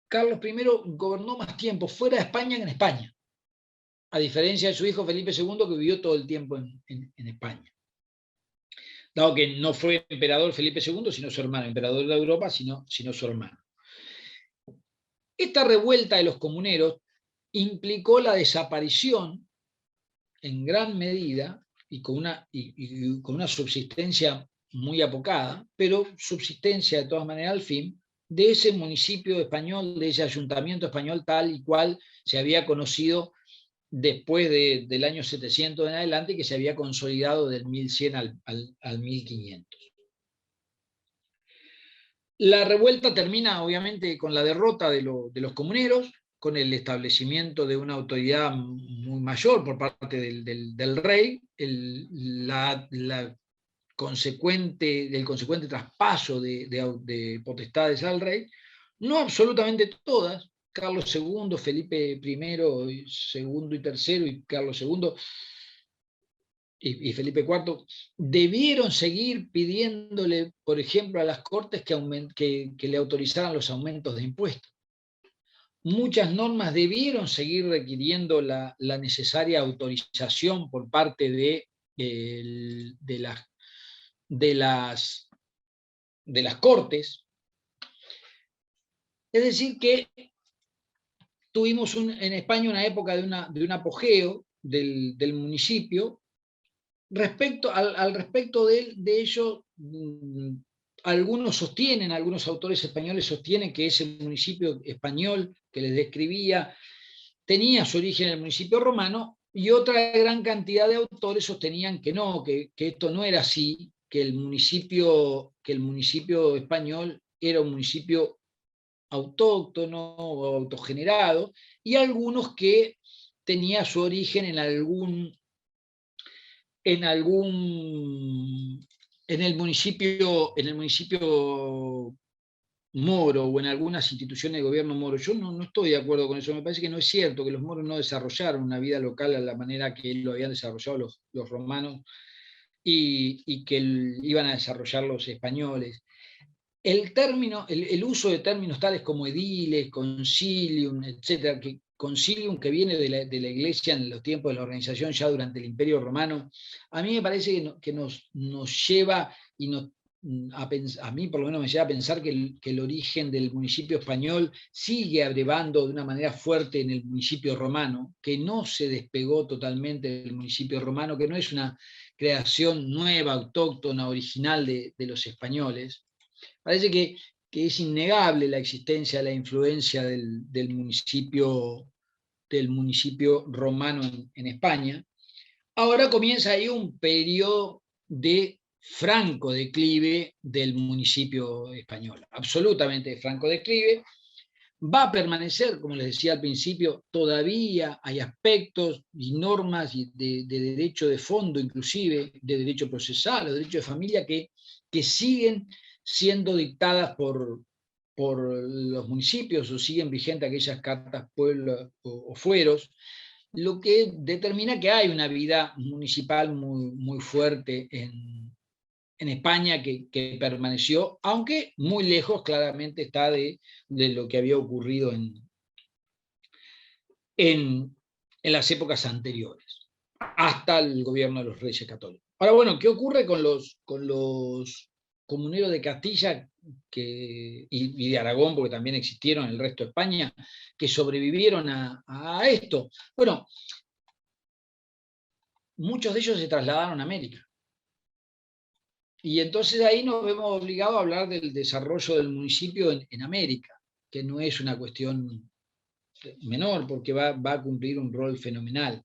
Carlos I gobernó más tiempo fuera de España que en España, a diferencia de su hijo Felipe II, que vivió todo el tiempo en España. Dado que no fue emperador Felipe II, sino su hermano, emperador de Europa, sino su hermano. Esta revuelta de los comuneros implicó la desaparición, en gran medida, y con una subsistencia muy apocada, pero subsistencia de todas maneras al fin, de ese municipio español, de ese ayuntamiento español tal y cual se había conocido después del año 700 en adelante, que se había consolidado del 1100 al 1500. La revuelta termina obviamente con la derrota de los comuneros, con el establecimiento de una autoridad muy mayor por parte del rey, el consecuente traspaso de potestades al rey, no absolutamente todas. Carlos II, Felipe I, II y III, y Carlos II y Felipe IV, debieron seguir pidiéndole, por ejemplo, a las Cortes que le autorizaran los aumentos de impuestos. Muchas normas debieron seguir requiriendo la necesaria autorización por parte de las Cortes. Es decir, que tuvimos en España una época de un apogeo del municipio. Al respecto de ello, algunos autores españoles sostienen que ese municipio español que les describía tenía su origen en el municipio romano, y otra gran cantidad de autores sostenían que no, que esto no era así, que el municipio español era un municipio autóctono o autogenerado, y algunos que tenía su origen en el municipio moro o en algunas instituciones de gobierno moro. Yo no estoy de acuerdo con eso. Me parece que no es cierto, que los moros no desarrollaron una vida local a la manera que lo habían desarrollado los romanos y que iban a desarrollar los españoles. El uso de términos tales como ediles, concilium, etcétera, concilium, que viene de la Iglesia en los tiempos de la organización ya durante el Imperio Romano, a mí me parece que nos lleva a mí por lo menos me lleva a pensar que el origen del municipio español sigue abrevando de una manera fuerte en el municipio romano, que no se despegó totalmente del municipio romano, que no es una creación nueva, autóctona, original de los españoles. Parece que es innegable la existencia, la influencia del municipio romano en España. Ahora comienza ahí un periodo de franco declive del municipio español, absolutamente franco declive. Va a permanecer, como les decía al principio, todavía hay aspectos y normas de derecho de fondo, inclusive de derecho procesal o derecho de familia, que siguen siendo dictadas por los municipios, o siguen vigentes aquellas cartas pueblo o fueros, lo que determina que hay una vida municipal muy fuerte en España que permaneció, aunque muy lejos claramente está de lo que había ocurrido en las épocas anteriores, hasta el gobierno de los Reyes Católicos. Ahora, bueno, ¿qué ocurre con los comuneros de Castilla y de Aragón, porque también existieron en el resto de España, que sobrevivieron a esto? Bueno, muchos de ellos se trasladaron a América. Y entonces ahí nos vemos obligados a hablar del desarrollo del municipio en América, que no es una cuestión menor, porque va a cumplir un rol fenomenal.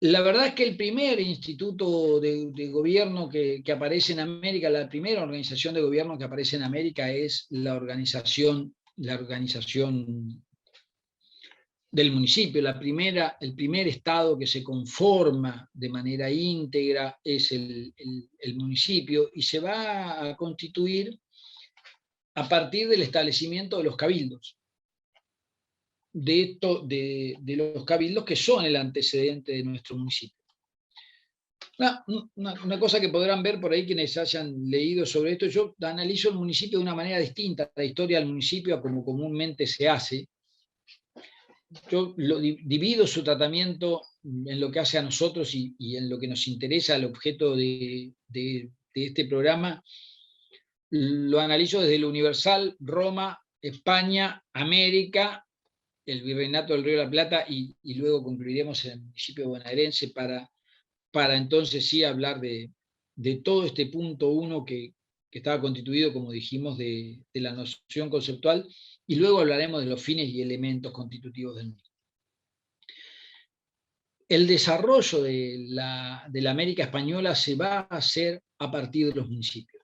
La verdad es que el primer instituto de gobierno que aparece en América, la primera organización de gobierno que aparece en América es la organización del municipio. El primer estado que se conforma de manera íntegra es el municipio, y se va a constituir a partir del establecimiento de los cabildos. De los cabildos, que son el antecedente de nuestro municipio. Una cosa que podrán ver por ahí quienes hayan leído sobre esto: yo analizo el municipio de una manera distinta, la historia del municipio a como comúnmente se hace. Yo divido su tratamiento en lo que hace a nosotros y en lo que nos interesa, el objeto de este programa. Lo analizo desde lo universal, Roma, España, América, el Virreinato del Río de la Plata, y luego concluiremos en el municipio bonaerense para entonces sí hablar de todo este punto 1 que estaba constituido, como dijimos, de la noción conceptual, y luego hablaremos de los fines y elementos constitutivos del mismo. El desarrollo de la América española se va a hacer a partir de los municipios.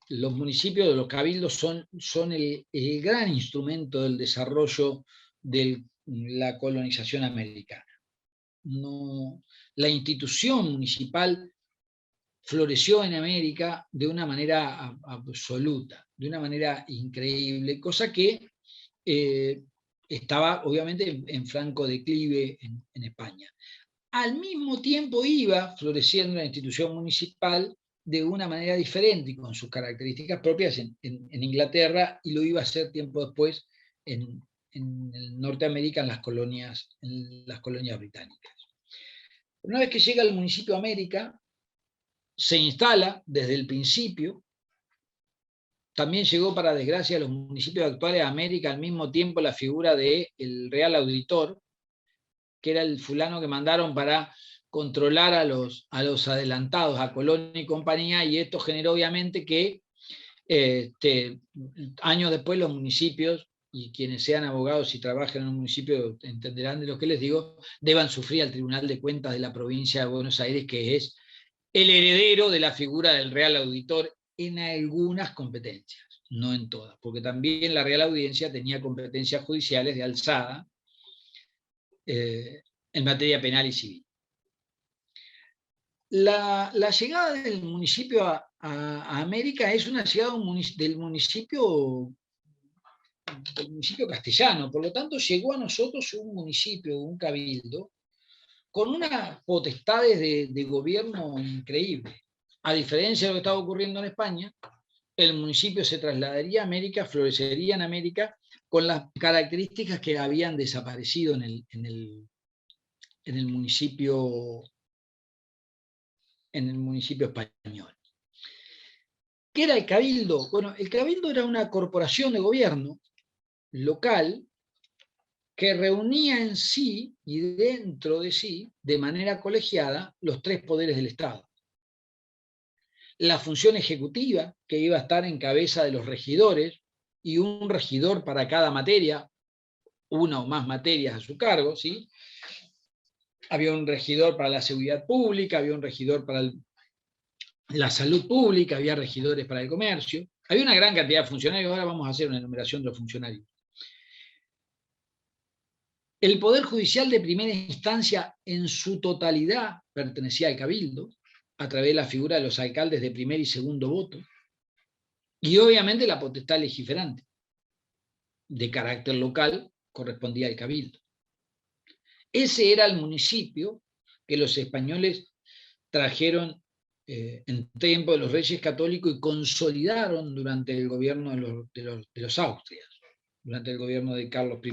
Los municipios de los cabildos son el gran instrumento del desarrollo de la colonización americana. La institución municipal floreció en América de una manera absoluta, de una manera increíble, cosa que estaba obviamente en franco declive en España. Al mismo tiempo iba floreciendo la institución municipal de una manera diferente y con sus características propias en Inglaterra, y lo iba a hacer tiempo después en Norteamérica, en las colonias británicas. Una vez que llega al municipio de América, se instala desde el principio. También llegó, para desgracia de los municipios actuales, a América al mismo tiempo la figura del Real Auditor, que era el fulano que mandaron para controlar a los adelantados, a Colón y compañía, y esto generó obviamente que años después los municipios, y quienes sean abogados y trabajen en un municipio entenderán de lo que les digo, deban sufrir al Tribunal de Cuentas de la provincia de Buenos Aires, que es el heredero de la figura del Real Auditor en algunas competencias, no en todas, porque también la Real Audiencia tenía competencias judiciales de alzada en materia penal y civil. La llegada del municipio a América es una llegada del municipio castellano, por lo tanto llegó a nosotros un municipio, un cabildo, con unas potestades de gobierno increíble. A diferencia de lo que estaba ocurriendo en España, el municipio se trasladaría a América, florecería en América, con las características que habían desaparecido en el municipio español. ¿Qué era el cabildo? Bueno, el cabildo era una corporación de gobierno local que reunía en sí y dentro de sí, de manera colegiada, los tres poderes del Estado. La función ejecutiva, que iba a estar en cabeza de los regidores, y un regidor para cada materia, una o más materias a su cargo, ¿sí? había un regidor para la seguridad pública, había un regidor para la salud pública, había regidores para el comercio, había una gran cantidad de funcionarios. Ahora vamos a hacer una enumeración de los funcionarios. El Poder Judicial de primera instancia en su totalidad pertenecía al Cabildo, a través de la figura de los alcaldes de primer y segundo voto, y obviamente la potestad legiferante de carácter local correspondía al Cabildo. Ese era el municipio que los españoles trajeron en tiempo de los Reyes Católicos y consolidaron durante el gobierno de los Austrias, durante el gobierno de Carlos I,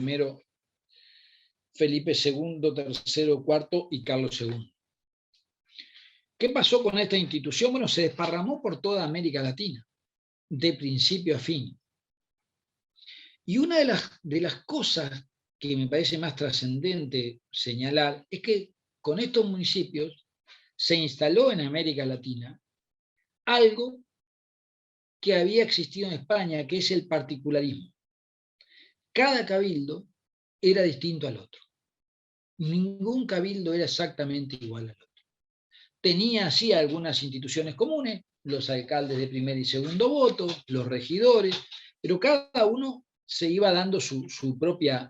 Felipe II, III, IV y Carlos II. ¿Qué pasó con esta institución? Bueno, se desparramó por toda América Latina, de principio a fin. Y una de las cosas que me parece más trascendente señalar es que con estos municipios se instaló en América Latina algo que había existido en España, que es el particularismo. Cada cabildo era distinto al otro. Ningún cabildo era exactamente igual al otro. Tenía así algunas instituciones comunes, los alcaldes de primer y segundo voto, los regidores, pero cada uno se iba dando su propia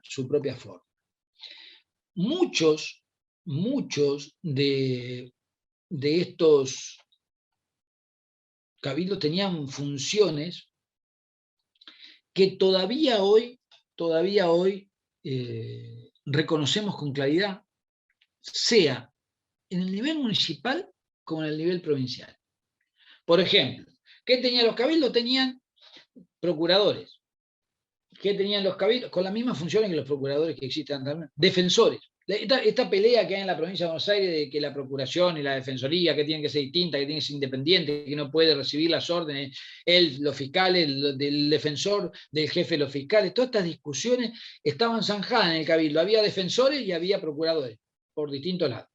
forma. Muchos de estos cabildos tenían funciones que todavía hoy reconocemos con claridad, sea en el nivel municipal como en el nivel provincial. Por ejemplo, ¿qué tenían los cabildos? Tenían procuradores. ¿Qué tenían los cabildos? Con las mismas funciones que los procuradores que existen también. Defensores. Esta pelea que hay en la provincia de Buenos Aires de que la procuración y la defensoría, que tienen que ser distintas, que tienen que ser independientes, que no puede recibir las órdenes, los fiscales, del defensor, del jefe de los fiscales, todas estas discusiones estaban zanjadas en el cabildo. Había defensores y había procuradores, por distintos lados.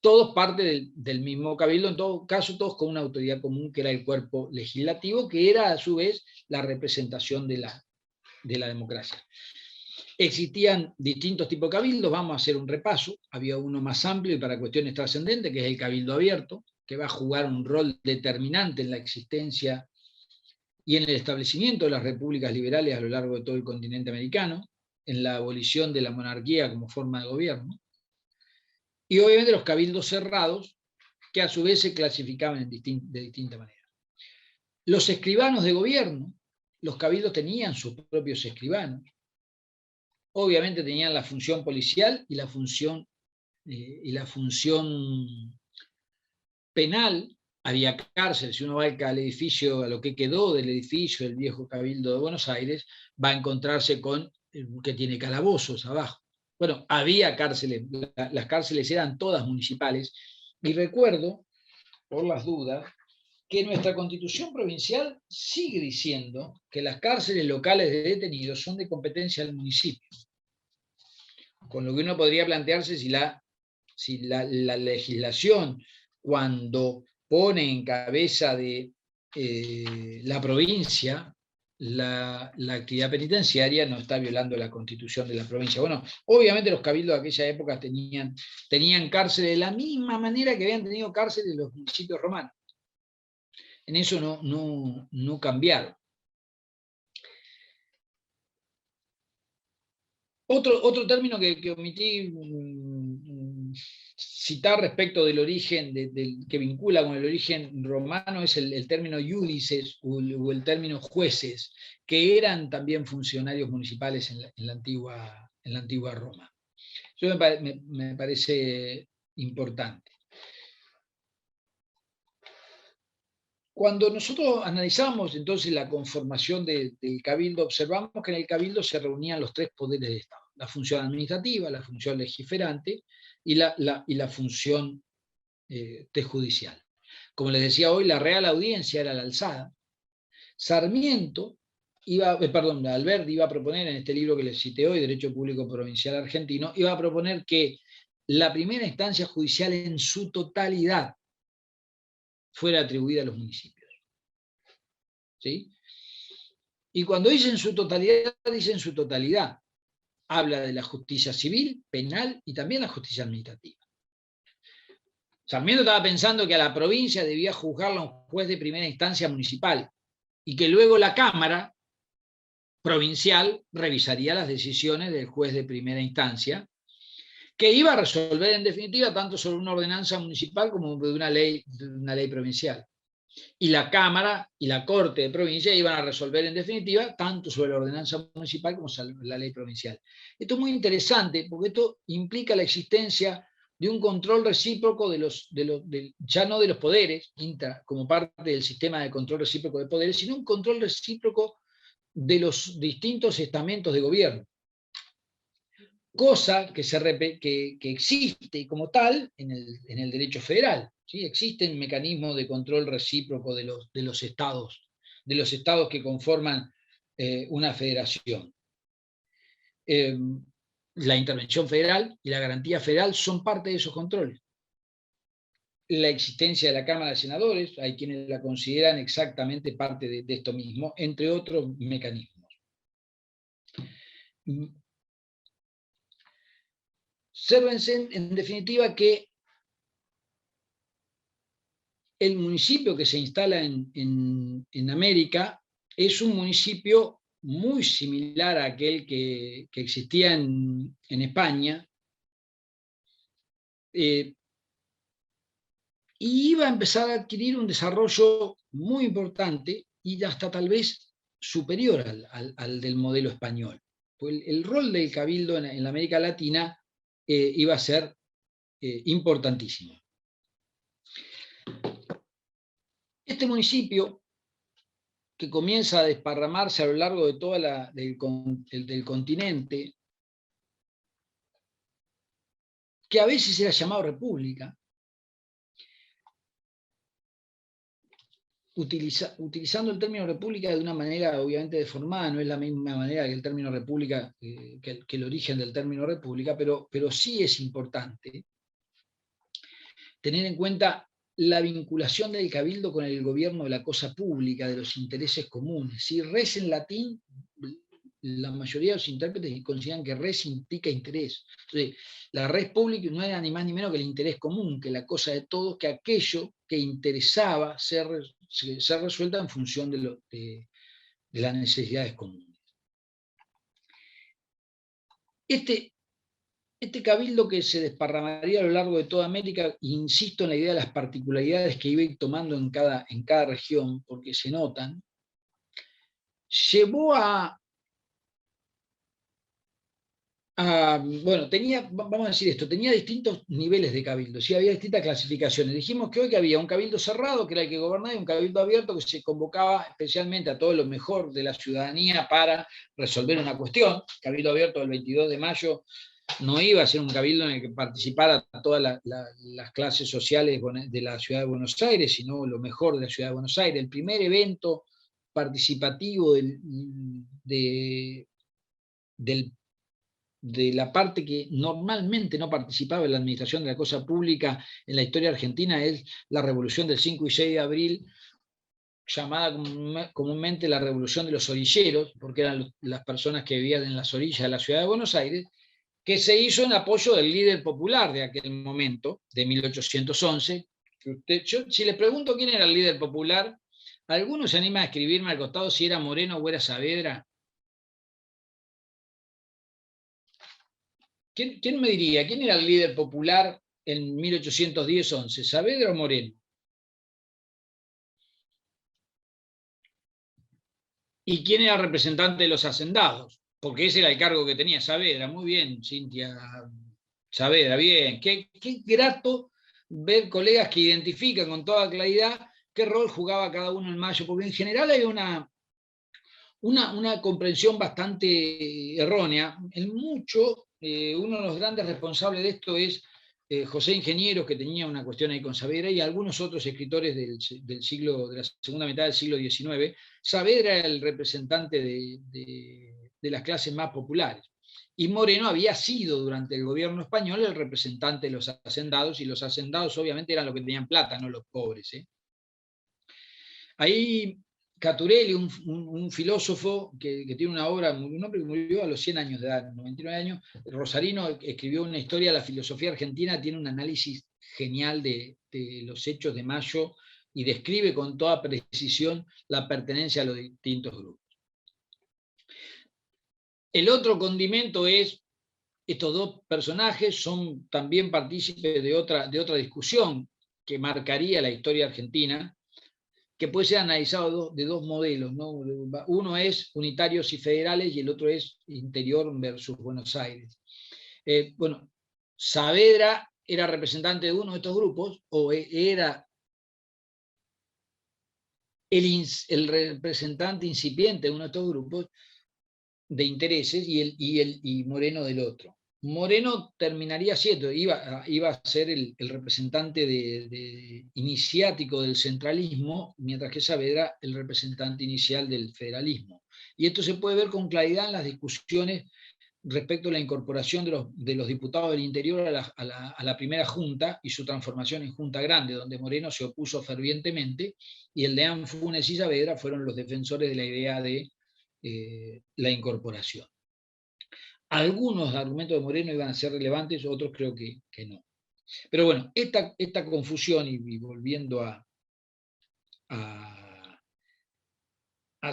Todos parte del mismo cabildo, en todo caso todos con una autoridad común que era el cuerpo legislativo, que era a su vez la representación de la democracia. Existían distintos tipos de cabildos, vamos a hacer un repaso. Había uno más amplio y para cuestiones trascendentes, que es el cabildo abierto, que va a jugar un rol determinante en la existencia y en el establecimiento de las repúblicas liberales a lo largo de todo el continente americano, en la abolición de la monarquía como forma de gobierno. Y obviamente los cabildos cerrados, que a su vez se clasificaban de distinta manera. Los escribanos de gobierno, los cabildos tenían sus propios escribanos. Obviamente tenían la función policial y la función penal. Había cárcel. Si uno va al edificio, a lo que quedó del edificio del viejo Cabildo de Buenos Aires, va a encontrarse con que tiene calabozos abajo. Bueno, había cárceles, las cárceles eran todas municipales, y recuerdo, por las dudas, que nuestra Constitución provincial sigue diciendo que las cárceles locales de detenidos son de competencia del municipio. Con lo que uno podría plantearse si la legislación, cuando pone en cabeza de la provincia la actividad penitenciaria, no está violando la Constitución de la provincia. Bueno, obviamente los cabildos de aquella época tenían cárceles de la misma manera que habían tenido cárceles los municipios romanos. En eso no cambiaron. Otro término que omití citar respecto del origen, que vincula con el origen romano, es el término iudices o el término jueces, que eran también funcionarios municipales en la antigua Roma. Eso me parece importante. Cuando nosotros analizamos entonces la conformación del Cabildo, observamos que en el Cabildo se reunían los tres poderes de Estado: la función administrativa, la función legiferante y la función judicial. Como les decía hoy, la Real Audiencia era la alzada. Alberdi iba a proponer en este libro que les cité hoy, Derecho Público Provincial Argentino, iba a proponer que la primera instancia judicial en su totalidad fuera atribuida a los municipios. ¿Sí? Y cuando dicen su totalidad, dicen su totalidad. habla de la justicia civil, penal y también la justicia administrativa. Sarmiento estaba pensando que a la provincia debía juzgarla un juez de primera instancia municipal y que luego la Cámara provincial revisaría las decisiones del juez de primera instancia, que iba a resolver en definitiva tanto sobre una ordenanza municipal como de una ley provincial. Y la Cámara y la Corte de Provincia iban a resolver en definitiva tanto sobre la ordenanza municipal como sobre la ley provincial. Esto es muy interesante porque esto implica la existencia de un control recíproco ya no de los poderes, como parte del sistema de control recíproco de poderes, sino un control recíproco de los distintos estamentos de gobierno. Cosa que existe como tal en el derecho federal. ¿Sí? Existen mecanismos de control recíproco de los estados que conforman una federación. La intervención federal y la garantía federal son parte de esos controles. La existencia de la Cámara de Senadores, hay quienes la consideran exactamente parte de esto mismo, entre otros mecanismos. Obsérvense, en definitiva, que el municipio que se instala en América es un municipio muy similar a aquel que existía en España, y iba a empezar a adquirir un desarrollo muy importante y hasta tal vez superior al del modelo español. Pues el rol del cabildo en la América Latina iba a ser importantísimo. Este municipio, que comienza a desparramarse a lo largo de todo del continente, que a veces era llamado república, utilizando el término república de una manera obviamente deformada, no es la misma manera que el término república, que el origen del término república, pero sí es importante tener en cuenta la vinculación del cabildo con el gobierno de la cosa pública, de los intereses comunes. Si res en latín, la mayoría de los intérpretes consideran que res implica interés. Entonces, la res pública no era ni más ni menos que el interés común, que la cosa de todos, que aquello que interesaba ser resuelta en función de las necesidades comunes. Este cabildo que se desparramaría a lo largo de toda América, insisto en la idea de las particularidades que iba a ir tomando en cada región, porque se notan, llevó bueno, vamos a decir esto, tenía distintos niveles de cabildo, ¿sí? Había distintas clasificaciones. Dijimos que hoy que había un cabildo cerrado, que era el que gobernaba, y un cabildo abierto que se convocaba especialmente a todo lo mejor de la ciudadanía para resolver una cuestión. El cabildo abierto del 22 de mayo no iba a ser un cabildo en el que participara todas las clases sociales de la ciudad de Buenos Aires, sino lo mejor de la ciudad de Buenos Aires. El primer evento participativo de la parte que normalmente no participaba en la administración de la cosa pública en la historia argentina es la revolución del 5 y 6 de abril, llamada comúnmente la revolución de los orilleros, porque eran las personas que vivían en las orillas de la ciudad de Buenos Aires, que se hizo en apoyo del líder popular de aquel momento, de 1811. Si les pregunto quién era el líder popular, ¿alguno se anima a escribirme al costado si era Moreno o era Saavedra? ¿Quién me diría? ¿Quién era el líder popular en 1810-11? ¿Saavedra o Moreno? ¿Y quién era el representante de los hacendados? Porque ese era el cargo que tenía Saavedra. Muy bien, Cintia. Saavedra, bien. Qué grato ver colegas que identifican con toda claridad qué rol jugaba cada uno en Mayo, porque en general hay una comprensión bastante errónea. En mucho, uno de los grandes responsables de esto es José Ingeniero, que tenía una cuestión ahí con Saavedra, y algunos otros escritores de la segunda mitad del siglo XIX. Saavedra era el representante de las clases más populares. Y Moreno había sido durante el gobierno español el representante de los hacendados, y los hacendados obviamente eran los que tenían plata, no los pobres. Ahí Caturelli, un filósofo que tiene una obra, un hombre que murió a los 100 años de edad, 99 años, rosarino, escribió una historia de la filosofía argentina, tiene un análisis genial de los hechos de Mayo y describe con toda precisión la pertenencia a los distintos grupos. El otro condimento es, estos dos personajes son también partícipes de otra discusión que marcaría la historia argentina, que puede ser analizado de dos modelos, ¿no? Uno es unitarios y federales y el otro es interior versus Buenos Aires. Bueno, Saavedra era representante de uno de estos grupos, o era el representante incipiente de uno de estos grupos de intereses, y Moreno del otro. Moreno terminaría siendo, iba a ser el representante iniciático del centralismo, mientras que Saavedra el representante inicial del federalismo. Y esto se puede ver con claridad en las discusiones respecto a la incorporación de los diputados del interior a la primera junta y su transformación en Junta Grande, donde Moreno se opuso fervientemente, y el deán Funes y Saavedra fueron los defensores de la idea de la incorporación. Algunos argumentos de Moreno iban a ser relevantes, otros creo que no. Pero bueno, esta confusión, y volviendo a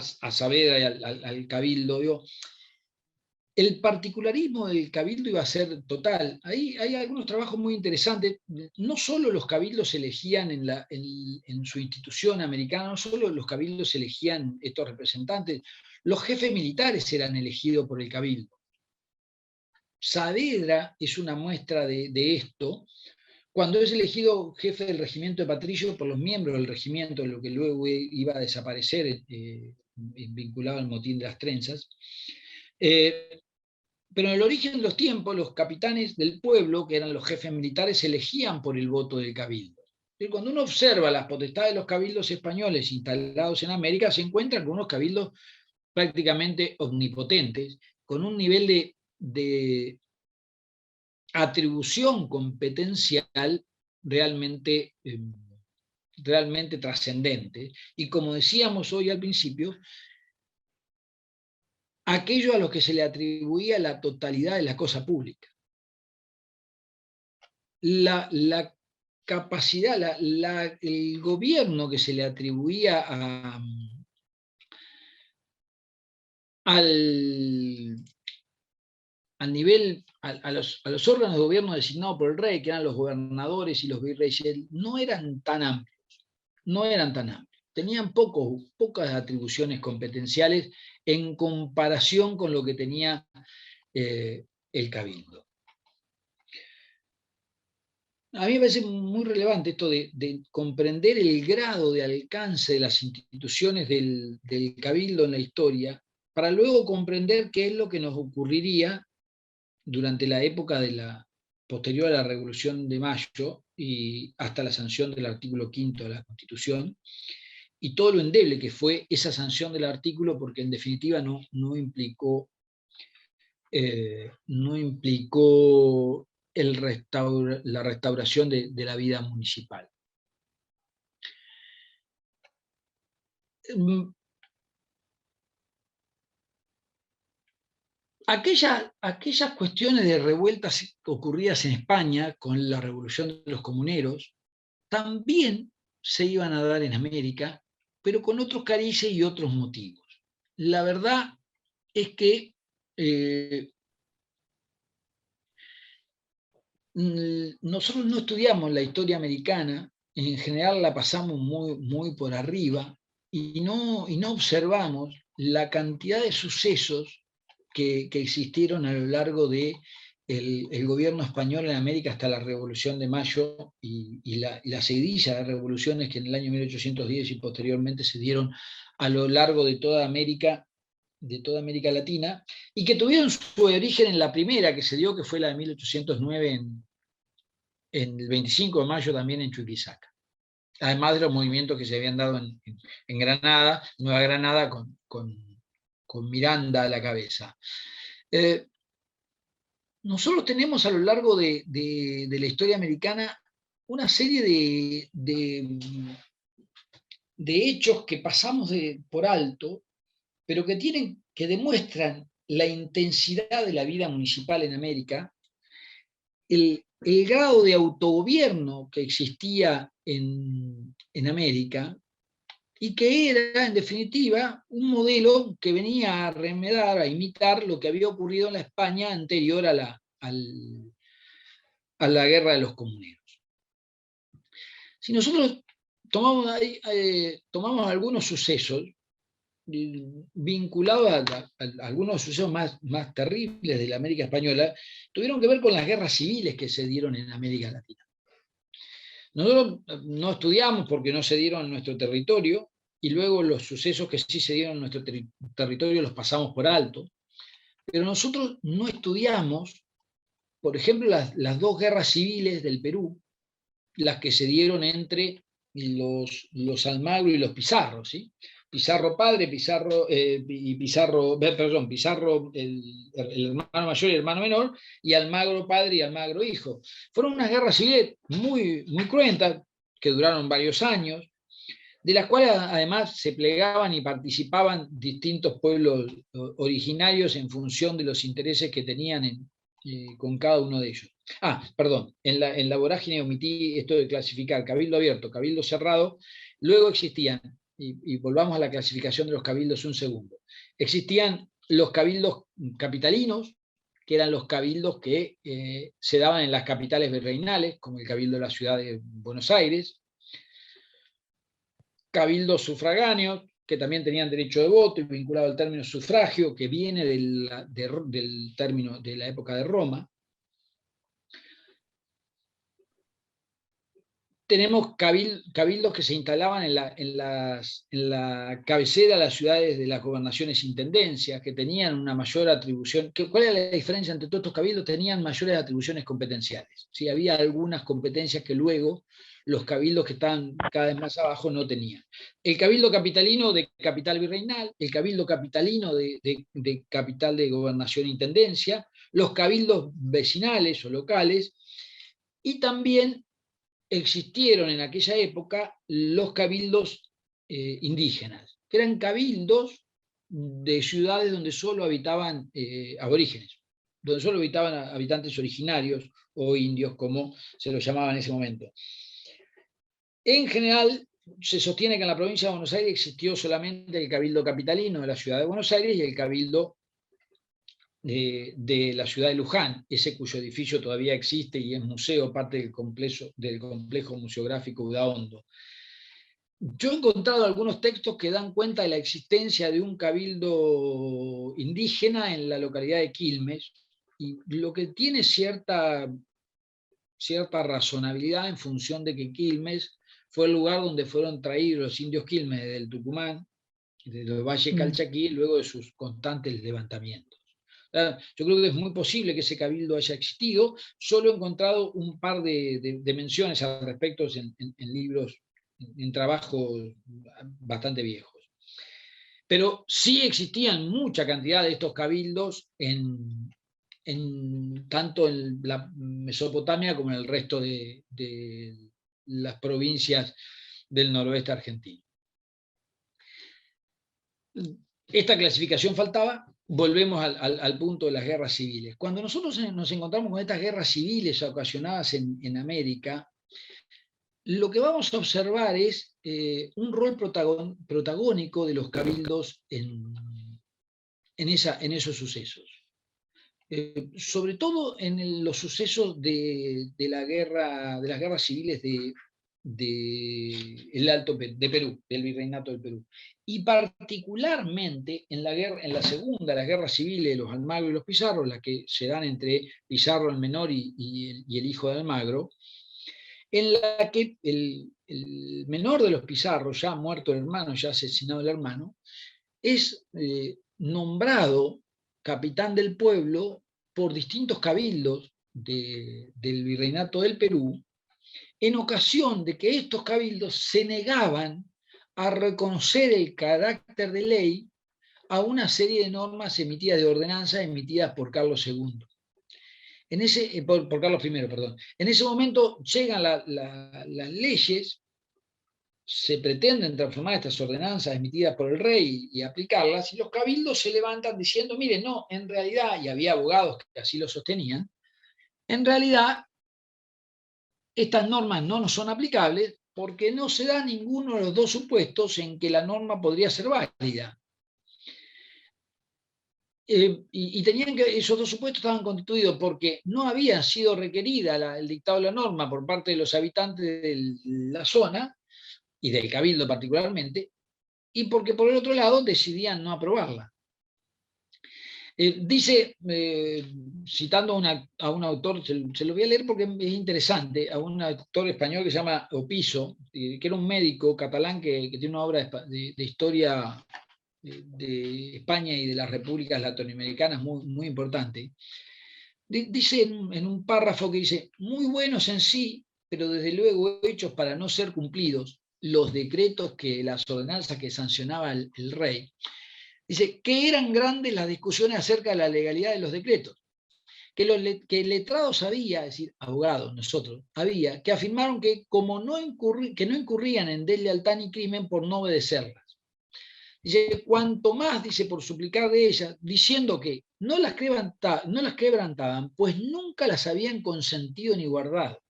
Saavedra y al Cabildo, digo, el particularismo del Cabildo iba a ser total. Ahí hay algunos trabajos muy interesantes. No solo los cabildos elegían en su institución americana, no solo los cabildos elegían estos representantes, los jefes militares eran elegidos por el Cabildo. Saavedra es una muestra de esto, cuando es elegido jefe del regimiento de Patricio por los miembros del regimiento, lo que luego iba a desaparecer, vinculado al motín de las trenzas. Pero en el origen de los tiempos, los capitanes del pueblo, que eran los jefes militares, se elegían por el voto del Cabildo. Y cuando uno observa las potestades de los cabildos españoles instalados en América, se encuentra con unos cabildos prácticamente omnipotentes, con un nivel de atribución competencial realmente trascendente. Y como decíamos hoy al principio, aquello a los que se le atribuía la totalidad de la cosa pública. La capacidad, el gobierno que se le atribuía al nivel, a los órganos de gobierno designados por el rey, que eran los gobernadores y los virreyes, no eran tan amplios. Tenían pocas atribuciones competenciales en comparación con lo que tenía el Cabildo. A mí me parece muy relevante esto de comprender el grado de alcance de las instituciones del Cabildo en la historia, para luego comprender qué es lo que nos ocurriría durante la época posterior a la Revolución de Mayo y hasta la sanción del artículo 5 de la Constitución, y todo lo endeble que fue esa sanción del artículo, porque en definitiva no implicó la restauración de la vida municipal. Aquellas cuestiones de revueltas ocurridas en España con la revolución de los comuneros también se iban a dar en América, pero con otros carices y otros motivos. La verdad es que nosotros no estudiamos la historia americana, en general la pasamos muy por arriba, y no observamos la cantidad de sucesos que existieron a lo largo del gobierno español en América hasta la Revolución de Mayo y la seguidilla de revoluciones que en el año 1810 y posteriormente se dieron a lo largo de toda América Latina, y que tuvieron su origen en la primera que se dio, que fue la de 1809 en el 25 de mayo también en Chuquisaca. Además de los movimientos que se habían dado en Granada, Nueva Granada, con Miranda a la cabeza. Nosotros tenemos a lo largo de la historia americana una serie de de hechos que pasamos por alto, pero que demuestran la intensidad de la vida municipal en América, el grado de autogobierno que existía en América, y que era, en definitiva, un modelo que venía a remedar, a imitar lo que había ocurrido en la España anterior a la Guerra de los Comuneros. Si nosotros tomamos algunos sucesos vinculados a algunos sucesos más terribles de la América Española, tuvieron que ver con las guerras civiles que se dieron en América Latina. Nosotros no estudiamos porque no se dieron en nuestro territorio, y luego los sucesos que sí se dieron en nuestro territorio los pasamos por alto, pero nosotros no estudiamos, por ejemplo, las dos guerras civiles del Perú, las que se dieron entre los Almagro y los Pizarro, ¿sí? Pizarro padre, Pizarro, Pizarro, el hermano mayor y el hermano menor, y Almagro padre y Almagro hijo. Fueron unas guerras civiles muy, muy cruentas, que duraron varios años, de las cuales además se plegaban y participaban distintos pueblos originarios en función de los intereses que tenían con cada uno de ellos. Perdón, en la vorágine omití esto de clasificar cabildo abierto, cabildo cerrado. Luego existían, y volvamos a la clasificación de los cabildos un segundo, existían los cabildos capitalinos, que eran los cabildos que se daban en las capitales virreinales, como el cabildo de la ciudad de Buenos Aires, cabildos sufragáneos, que también tenían derecho de voto, y vinculado al término sufragio, que viene del término de la época de Roma. Tenemos cabildos que se instalaban en la cabecera de las ciudades de las gobernaciones e intendencias, que tenían una mayor atribución. ¿Cuál era la diferencia entre todos estos cabildos? Tenían mayores atribuciones competenciales. ¿Sí? Había algunas competencias que luego los cabildos que estaban cada vez más abajo no tenían. El cabildo capitalino de capital virreinal, el cabildo capitalino de capital de gobernación e intendencia, los cabildos vecinales o locales, y también existieron en aquella época los cabildos indígenas, que eran cabildos de ciudades donde solo habitaban aborígenes, donde solo habitaban habitantes originarios o indios, como se los llamaba en ese momento. En general, se sostiene que en la provincia de Buenos Aires existió solamente el cabildo capitalino de la ciudad de Buenos Aires y el cabildo de la ciudad de Luján, ese cuyo edificio todavía existe y es museo, parte del complejo museográfico Udaondo. Yo he encontrado algunos textos que dan cuenta de la existencia de un cabildo indígena en la localidad de Quilmes, y lo que tiene cierta razonabilidad en función de que Quilmes fue el lugar donde fueron traídos los indios Quilmes del Tucumán, del Valle Calchaquí, luego de sus constantes levantamientos. Yo creo que es muy posible que ese cabildo haya existido. Solo he encontrado un par de menciones al respecto en libros, en trabajos bastante viejos. Pero sí existían mucha cantidad de estos cabildos tanto en la Mesopotamia como en el resto de las provincias del noroeste argentino. Esta clasificación faltaba. Volvemos al punto de las guerras civiles. Cuando nosotros nos encontramos con estas guerras civiles ocasionadas en América, lo que vamos a observar es un rol protagónico de los cabildos en esos sucesos. Sobre todo en los sucesos de las guerras civiles de Perú, del virreinato del Perú, y particularmente en la segunda, las guerras civiles de los Almagro y los Pizarro, las que se dan entre Pizarro el menor y el hijo de Almagro, en la que el menor de los Pizarro, ya muerto el hermano, ya asesinado el hermano, es nombrado capitán del pueblo por distintos cabildos del virreinato del Perú, en ocasión de que estos cabildos se negaban a reconocer el carácter de ley a una serie de normas emitidas, de ordenanzas emitidas por Carlos II. Por Carlos I, perdón. En ese momento llegan las leyes se pretenden transformar estas ordenanzas emitidas por el rey y aplicarlas, y los cabildos se levantan diciendo, miren, no, en realidad, y había abogados que así lo sostenían, en realidad estas normas no nos son aplicables porque no se da ninguno de los dos supuestos en que la norma podría ser válida. Y tenían que, esos dos supuestos estaban constituidos porque no había sido requerida el dictado de la norma por parte de los habitantes de la zona, y del cabildo particularmente, y porque por el otro lado decidían no aprobarla. Dice, citando a un autor, se lo voy a leer porque es interesante, a un autor español que se llama Opiso, que era un médico catalán que tiene una obra de historia de España y de las repúblicas latinoamericanas muy, muy importante. Dice en un párrafo que dice, muy buenos en sí, pero desde luego hechos para no ser cumplidos, los decretos, las ordenanzas que sancionaba el rey. Dice que eran grandes las discusiones acerca de la legalidad de los decretos, que letrados había, es decir, abogados, nosotros, había, que afirmaron que como no incurrían en deslealtad ni crimen por no obedecerlas. Dice, cuanto más, dice, por suplicar de ellas, diciendo que no las quebrantaban, pues nunca las habían consentido ni guardado,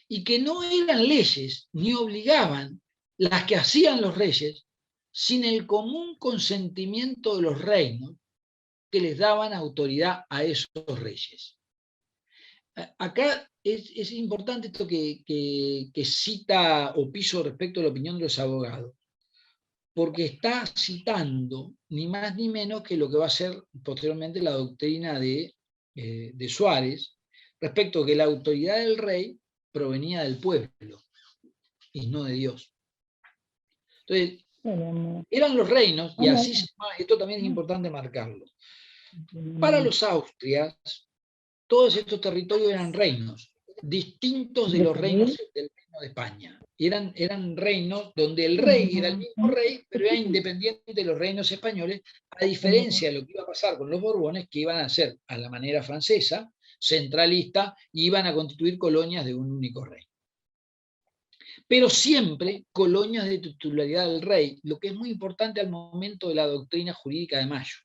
y que no eran leyes ni obligaban las que hacían los reyes, sin el común consentimiento de los reinos que les daban autoridad a esos reyes. Acá es importante esto que cita Opiso respecto a la opinión de los abogados, porque está citando ni más ni menos que lo que va a ser posteriormente la doctrina de Suárez, respecto a que la autoridad del rey provenía del pueblo y no de Dios. Entonces, eran los reinos, y así se llama, esto también es importante marcarlo. Para los austrias, todos estos territorios eran reinos, distintos de los reinos del reino de España. Eran reinos donde el rey era el mismo rey, pero era independiente de los reinos españoles, a diferencia de lo que iba a pasar con los Borbones, que iban a ser, a la manera francesa, centralista, y iban a constituir colonias de un único rey. Pero siempre colonias de titularidad del rey, lo que es muy importante al momento de la doctrina jurídica de Mayo.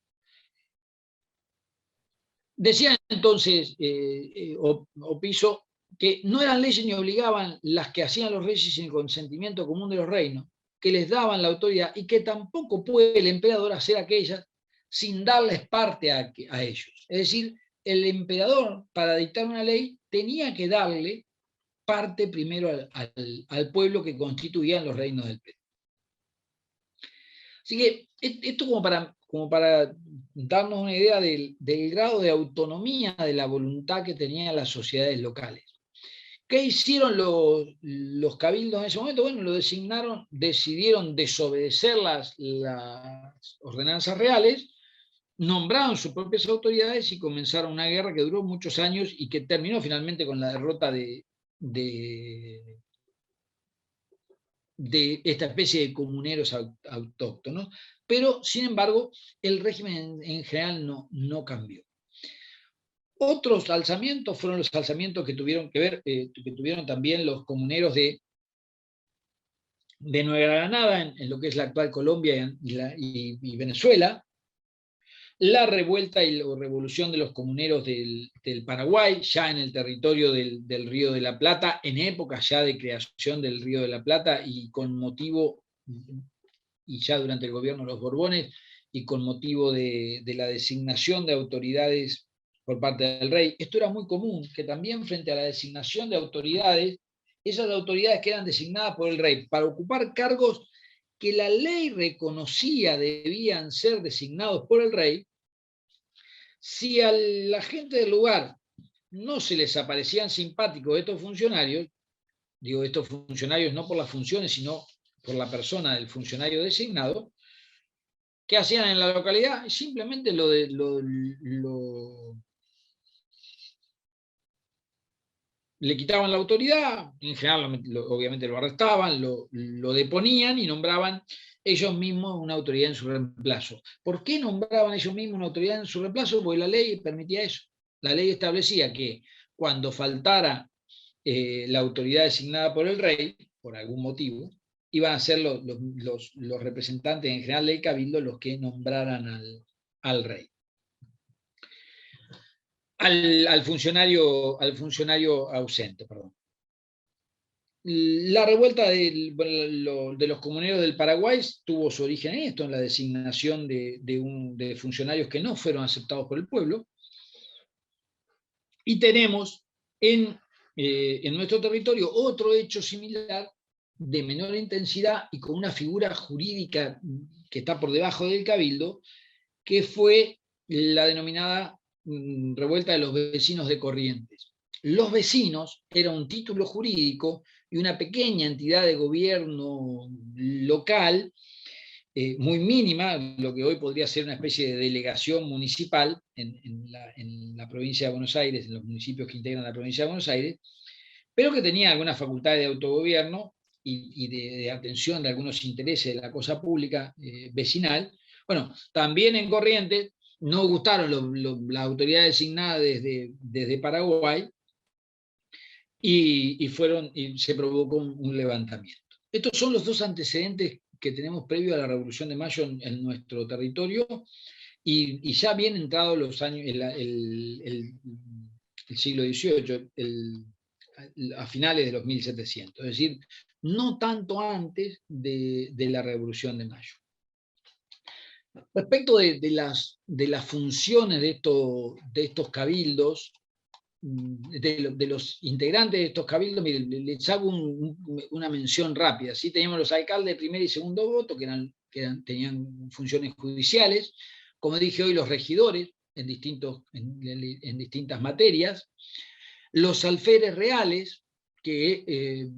Decía entonces Opiso que no eran leyes ni obligaban las que hacían los reyes sin el consentimiento común de los reinos, que les daban la autoridad, y que tampoco puede el emperador hacer aquellas sin darles parte a ellos. Es decir, el emperador, para dictar una ley, tenía que darle parte primero al pueblo que constituían los reinos del Perú. Así que esto como para darnos una idea del grado de autonomía de la voluntad que tenían las sociedades locales. ¿Qué hicieron los cabildos en ese momento? Bueno, decidieron desobedecer las ordenanzas reales, nombraron sus propias autoridades y comenzaron una guerra que duró muchos años y que terminó finalmente con la derrota de esta especie de comuneros autóctonos, pero sin embargo el régimen en general no cambió. Otros alzamientos fueron los alzamientos que tuvieron también los comuneros de Nueva Granada, en lo que es la actual Colombia y Venezuela, la revuelta y la revolución de los comuneros del Paraguay, ya en el territorio del Río de la Plata, en época ya de creación del Río de la Plata y con motivo, y ya durante el gobierno de los Borbones, y con motivo de la designación de autoridades por parte del rey. Esto era muy común, que también frente a la designación de autoridades, esas autoridades que eran designadas por el rey para ocupar cargos que la ley reconocía debían ser designados por el rey, si a la gente del lugar no se les aparecían simpáticos estos funcionarios, digo estos funcionarios no por las funciones, sino por la persona del funcionario designado, ¿qué hacían en la localidad? Simplemente le quitaban la autoridad, en general obviamente lo arrestaban, lo deponían y nombraban ellos mismos una autoridad en su reemplazo. ¿Por qué nombraban ellos mismos una autoridad en su reemplazo? Porque la ley permitía eso. La ley establecía que cuando faltara la autoridad designada por el rey, por algún motivo, iban a ser los representantes en general del cabildo los que nombraran al rey. Al funcionario ausente, perdón. La revuelta de los comuneros del Paraguay tuvo su origen en esto, en la designación de funcionarios que no fueron aceptados por el pueblo. Y tenemos en nuestro territorio otro hecho similar, de menor intensidad y con una figura jurídica que está por debajo del cabildo, que fue la denominada revuelta de los vecinos de Corrientes. Los vecinos era un título jurídico y una pequeña entidad de gobierno local, muy mínima, lo que hoy podría ser una especie de delegación municipal en la provincia de Buenos Aires, en los municipios que integran la provincia de Buenos Aires, pero que tenía algunas facultades de autogobierno y de atención de algunos intereses de la cosa pública vecinal. Bueno, también en Corrientes no gustaron las autoridades designadas desde Paraguay y se provocó un levantamiento. Estos son los dos antecedentes que tenemos previo a la Revolución de Mayo en nuestro territorio, y ya bien entrados los años, el siglo XVIII, a finales de los 1700, es decir, no tanto antes de la Revolución de Mayo. Respecto de las funciones de estos cabildos, de los integrantes de estos cabildos, miren, les hago una mención rápida. ¿Sí? Teníamos los alcaldes de primer y segundo voto, tenían funciones judiciales, como dije hoy, los regidores en distintas materias, los alferes reales, que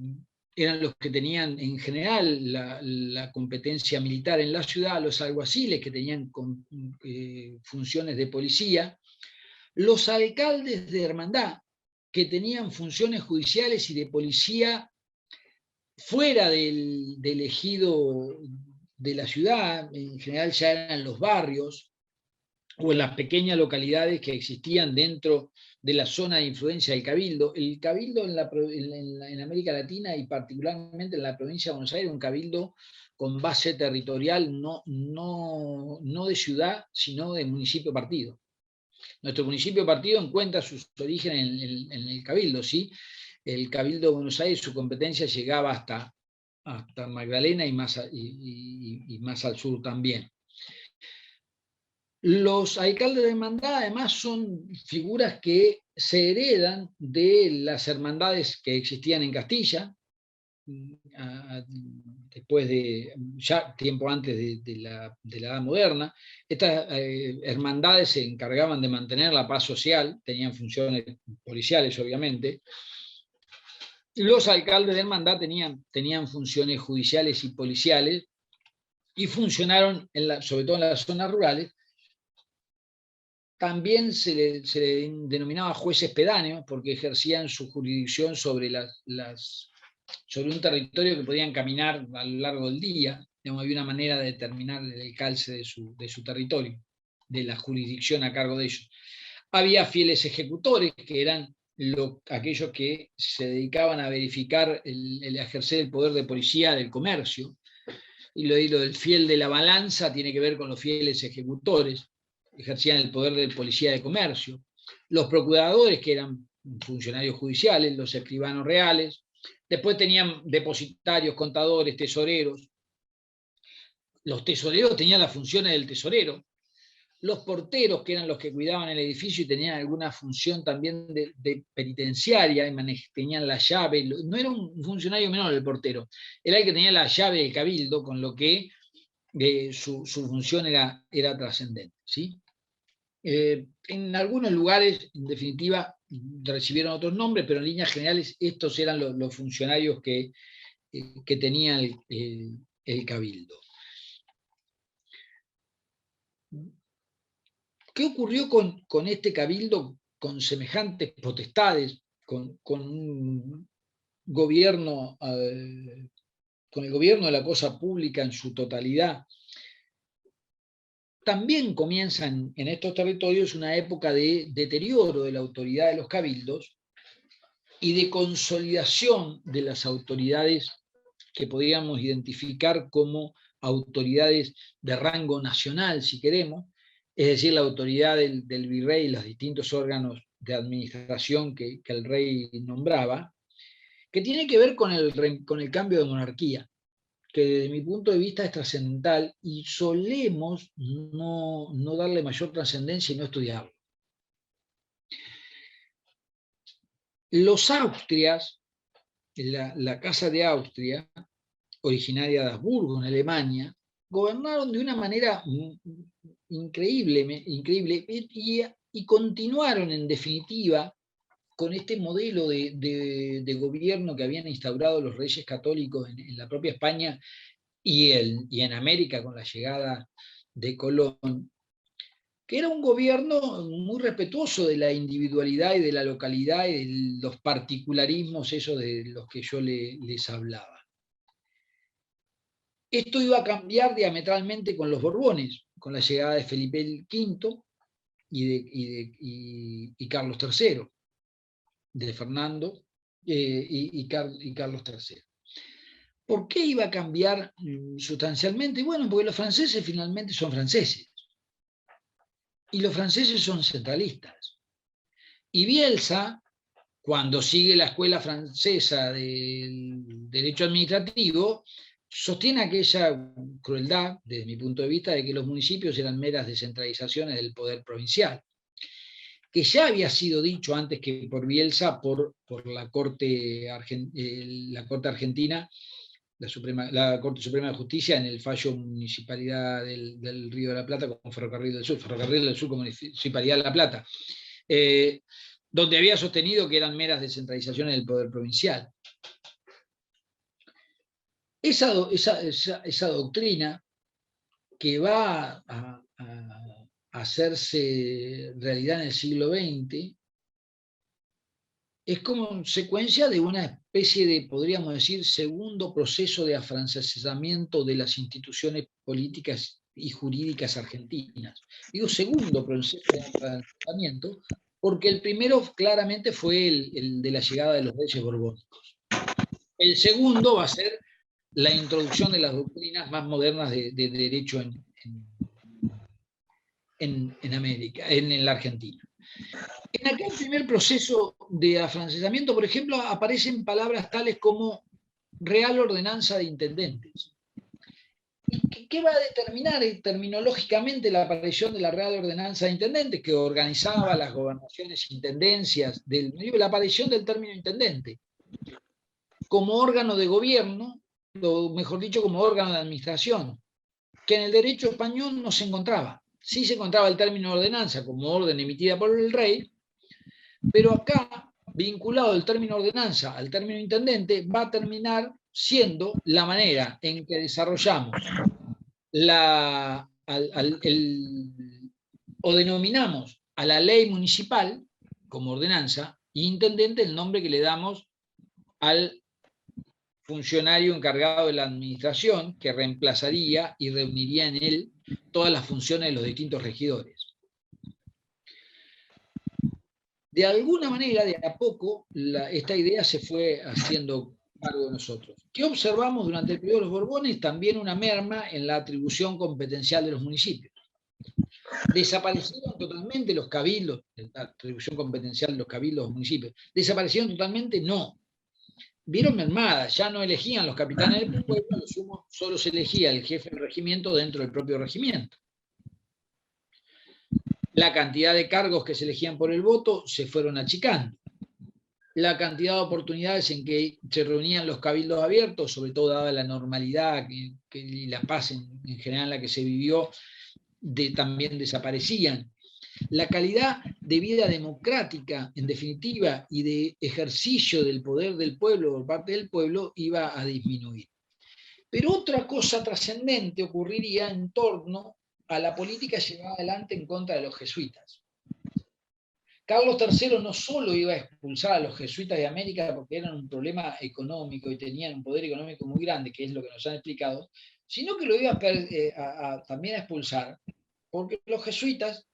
eran los que tenían en general la competencia militar en la ciudad, los alguaciles, que tenían funciones de policía, los alcaldes de hermandad, que tenían funciones judiciales y de policía fuera del ejido de la ciudad, en general ya eran los barrios o en las pequeñas localidades que existían dentro de la zona de influencia del cabildo. El cabildo en América Latina y particularmente en la provincia de Buenos Aires, un cabildo con base territorial no de ciudad, sino de municipio partido. Nuestro municipio partido encuentra sus orígenes en el cabildo, ¿sí? El cabildo de Buenos Aires, su competencia llegaba hasta Magdalena y más al sur también. Los alcaldes de hermandad además son figuras que se heredan de las hermandades que existían en Castilla, después ya tiempo antes de la Edad Moderna. Estas hermandades se encargaban de mantener la paz social, tenían funciones policiales obviamente. Los alcaldes de hermandad tenían funciones judiciales y policiales, y funcionaron, sobre todo en las zonas rurales. También se le denominaba jueces pedáneos, porque ejercían su jurisdicción sobre un territorio que podían caminar a lo largo del día. Había una manera de determinar el calce de su territorio, de la jurisdicción a cargo de ellos. Había fieles ejecutores, que eran aquellos que se dedicaban a verificar el ejercer el poder de policía del comercio. Y lo del fiel de la balanza tiene que ver con los fieles ejecutores, ejercían el poder del policía de comercio. Los procuradores, que eran funcionarios judiciales, los escribanos reales. Después tenían depositarios, contadores, tesoreros. Los tesoreros tenían las funciones del tesorero. Los porteros, que eran los que cuidaban el edificio y tenían alguna función también de penitenciaria, tenían la llave. No era un funcionario menor el portero, era el que tenía la llave del cabildo, con lo que su función era trascendente, ¿sí? En algunos lugares, en definitiva, recibieron otros nombres, pero en líneas generales estos eran los funcionarios que tenía el cabildo. ¿Qué ocurrió con este cabildo con semejantes potestades, con un gobierno, con el gobierno de la cosa pública en su totalidad? También comienza en estos territorios una época de deterioro de la autoridad de los cabildos y de consolidación de las autoridades que podríamos identificar como autoridades de rango nacional, si queremos, es decir, la autoridad del virrey y los distintos órganos de administración que el rey nombraba, que tiene que ver con el cambio de monarquía, que desde mi punto de vista es trascendental y solemos no darle mayor trascendencia y no estudiarlo. Los Austrias, la Casa de Austria, originaria de Habsburgo, en Alemania, gobernaron de una manera increíble y continuaron, en definitiva, con este modelo de gobierno que habían instaurado los reyes católicos en la propia España y en América con la llegada de Colón, que era un gobierno muy respetuoso de la individualidad y de la localidad y de los particularismos, esos de los que yo les hablaba. Esto iba a cambiar diametralmente con los Borbones, con la llegada de Felipe V y Carlos III, de Fernando y Carlos III. ¿Por qué iba a cambiar sustancialmente? Bueno, porque los franceses finalmente son franceses. Y los franceses son centralistas. Y Bielsa, cuando sigue la escuela francesa del derecho administrativo, sostiene aquella crueldad, desde mi punto de vista, de que los municipios eran meras descentralizaciones del poder provincial, que ya había sido dicho antes que por Bielsa, por la Corte Argentina, la Corte Suprema de Justicia, en el fallo Municipalidad del Río de la Plata como Ferrocarril del Sur como Municipalidad de La Plata, donde había sostenido que eran meras descentralizaciones del poder provincial. Esa doctrina, que va a hacerse realidad en el siglo XX, es consecuencia de una especie de, podríamos decir, segundo proceso de afrancesamiento de las instituciones políticas y jurídicas argentinas. Digo segundo proceso de afrancesamiento porque el primero claramente fue el de la llegada de los reyes borbónicos. El segundo va a ser la introducción de las doctrinas más modernas de derecho en América, en la Argentina. En aquel primer proceso de afrancesamiento, por ejemplo, aparecen palabras tales como Real Ordenanza de Intendentes. ¿Qué va a determinar terminológicamente la aparición de la Real Ordenanza de Intendentes, que organizaba las gobernaciones, intendencias, la aparición del término intendente como órgano de gobierno, o mejor dicho, como órgano de administración, que en el derecho español no se encontraba? Sí se encontraba el término ordenanza como orden emitida por el rey, pero acá, vinculado el término ordenanza al término intendente, va a terminar siendo la manera en que desarrollamos o denominamos a la ley municipal como ordenanza, y intendente el nombre que le damos al funcionario encargado de la administración, que reemplazaría y reuniría en él todas las funciones de los distintos regidores. De alguna manera, de a poco, esta idea se fue haciendo cargo de nosotros. ¿Qué observamos durante el periodo de los Borbones? También una merma en la atribución competencial de los municipios. Desaparecieron totalmente los cabildos, la atribución competencial de los cabildos de los municipios. ¿Desaparecieron totalmente? No. Vieron mermadas, ya no elegían los capitanes del pueblo, a lo sumo solo se elegía el jefe del regimiento dentro del propio regimiento. La cantidad de cargos que se elegían por el voto se fueron achicando. La cantidad de oportunidades en que se reunían los cabildos abiertos, sobre todo dada la normalidad y la paz en general en la que se vivió, también desaparecían. La calidad de vida democrática, en definitiva, y de ejercicio del poder del pueblo por parte del pueblo iba a disminuir. Pero otra cosa trascendente ocurriría en torno a la política llevada adelante en contra de los jesuitas. Carlos III no solo iba a expulsar a los jesuitas de América porque eran un problema económico y tenían un poder económico muy grande, que es lo que nos han explicado, sino que lo iba también a expulsar porque los jesuitas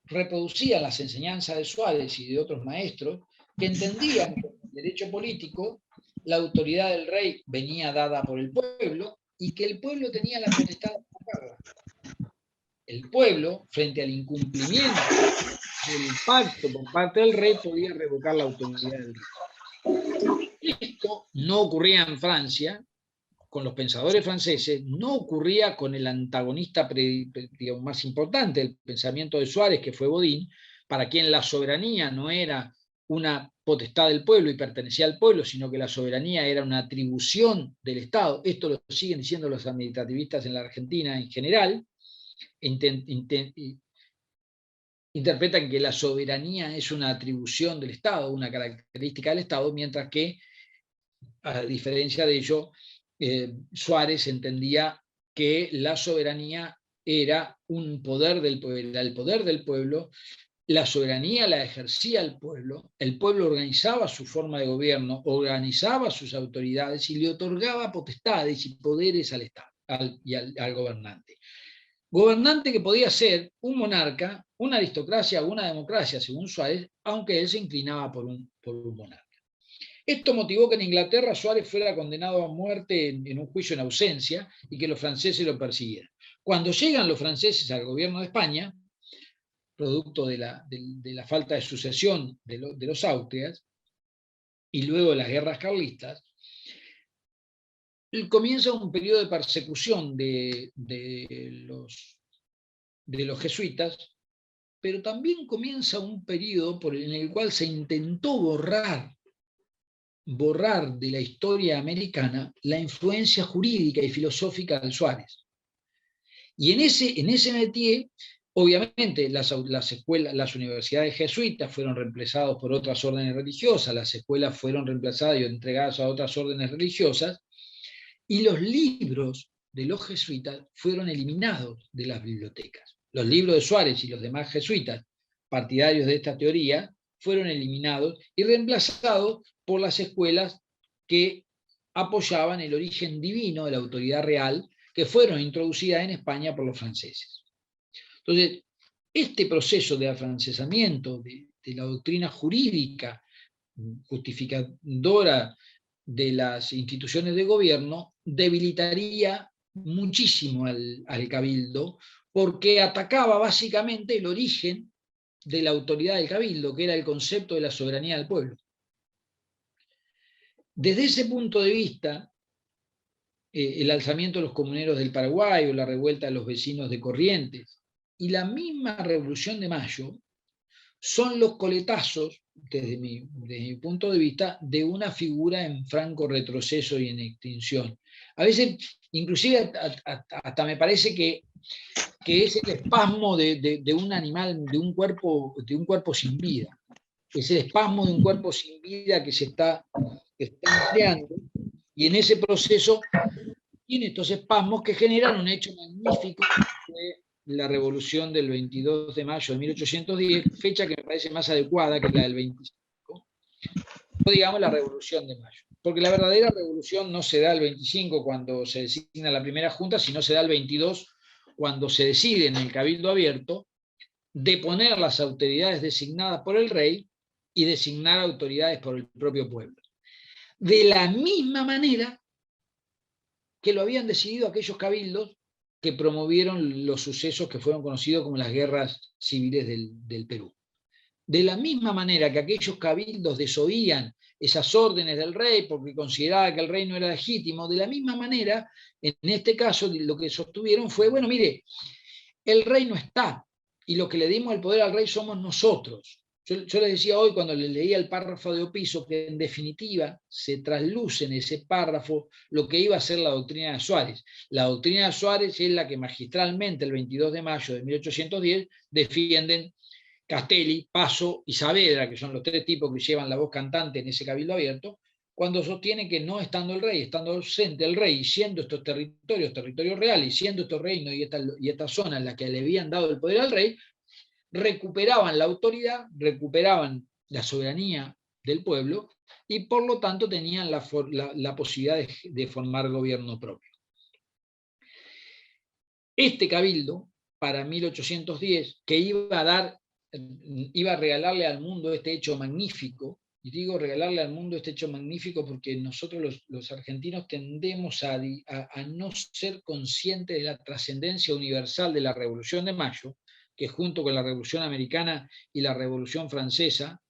reproducían las enseñanzas de Suárez y de otros maestros que entendían que el derecho político la autoridad del rey venía dada por el pueblo y que el pueblo tenía la potestad de revocarla. El pueblo, frente al incumplimiento del pacto por parte del rey, podía revocar la autoridad del rey. Esto no ocurría en Francia, con los pensadores franceses, no ocurría con el antagonista digamos, más importante del pensamiento de Suárez, que fue Bodin, para quien la soberanía no era una potestad del pueblo y pertenecía al pueblo, sino que la soberanía era una atribución del Estado. Esto lo siguen diciendo los administrativistas en la Argentina en general. Interpretan que la soberanía es una atribución del Estado, una característica del Estado, mientras que, a diferencia de ello, Suárez entendía que la soberanía era un poder del pueblo, era el poder del pueblo, la soberanía la ejercía el pueblo organizaba su forma de gobierno, organizaba sus autoridades y le otorgaba potestades y poderes al Estado y al gobernante. Gobernante que podía ser un monarca, una aristocracia o una democracia, según Suárez, aunque él se inclinaba por un monarca. Esto motivó que en Inglaterra Suárez fuera condenado a muerte en un juicio en ausencia y que los franceses lo persiguieran. Cuando llegan los franceses al gobierno de España, producto de la falta de sucesión de los Austrias, y luego de las guerras carlistas, comienza un periodo de persecución de los jesuitas, pero también comienza un periodo en el cual se intentó borrar de la historia americana la influencia jurídica y filosófica de Suárez. Y en ese métier, obviamente, las universidades jesuitas fueron reemplazadas por otras órdenes religiosas, las escuelas fueron reemplazadas y entregadas a otras órdenes religiosas, y los libros de los jesuitas fueron eliminados de las bibliotecas. Los libros de Suárez y los demás jesuitas, partidarios de esta teoría, fueron eliminados y reemplazados por las escuelas que apoyaban el origen divino de la autoridad real, que fueron introducidas en España por los franceses. Entonces, este proceso de afrancesamiento de la doctrina jurídica justificadora de las instituciones de gobierno debilitaría muchísimo al cabildo, porque atacaba básicamente el origen de la autoridad del cabildo, que era el concepto de la soberanía del pueblo. Desde ese punto de vista, el alzamiento de los comuneros del Paraguay o la revuelta de los vecinos de Corrientes y la misma Revolución de Mayo son los coletazos, desde mi punto de vista, de una figura en franco retroceso y en extinción. A veces, inclusive, hasta me parece que es el espasmo de un animal, de un cuerpo sin vida. Es el espasmo de un cuerpo sin vida que se está enfriando, y en ese proceso tiene estos espasmos que generan un hecho magnífico de la revolución del 22 de mayo de 1810, fecha que me parece más adecuada que la del 25, o digamos la revolución de mayo. Porque la verdadera revolución no se da el 25 cuando se designa la primera junta, sino se da el 22 cuando se decide en el Cabildo Abierto deponer las autoridades designadas por el rey y designar autoridades por el propio pueblo. De la misma manera que lo habían decidido aquellos cabildos que promovieron los sucesos que fueron conocidos como las guerras civiles del Perú. De la misma manera que aquellos cabildos desoían esas órdenes del rey porque consideraba que el rey no era legítimo, de la misma manera, en este caso, lo que sostuvieron fue, bueno, mire, el rey no está, y lo que le dimos el poder al rey somos nosotros. Yo les decía hoy cuando les leía el párrafo de Opiso que en definitiva se trasluce en ese párrafo lo que iba a ser la doctrina de Suárez. La doctrina de Suárez es la que magistralmente el 22 de mayo de 1810 defienden Castelli, Paso y Saavedra, que son los tres tipos que llevan la voz cantante en ese Cabildo Abierto, cuando sostienen que no estando el rey, estando ausente el rey, y siendo estos territorios reales, y siendo estos reinos y estas zonas las que le habían dado el poder al rey, recuperaban la autoridad, recuperaban la soberanía del pueblo y por lo tanto tenían la posibilidad de formar gobierno propio. Este cabildo, para 1810, que iba a regalarle al mundo este hecho magnífico y digo regalarle al mundo este hecho magnífico porque nosotros los argentinos tendemos a no ser conscientes de la trascendencia universal de la Revolución de Mayo, que junto con la Revolución Americana y la Revolución Francesa,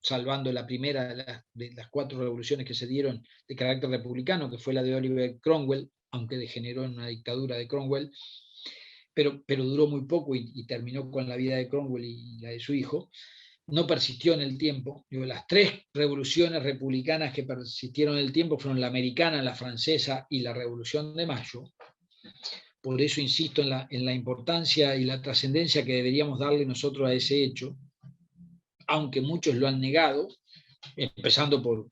salvando la primera de las 4 revoluciones que se dieron de carácter republicano, que fue la de Oliver Cromwell, aunque degeneró en una dictadura de Cromwell, pero duró muy poco y terminó con la vida de Cromwell y la de su hijo, no persistió en el tiempo. Digo, las 3 revoluciones republicanas que persistieron en el tiempo fueron la americana, la francesa y la Revolución de Mayo. Por eso insisto en la importancia y la trascendencia que deberíamos darle nosotros a ese hecho, aunque muchos lo han negado, empezando por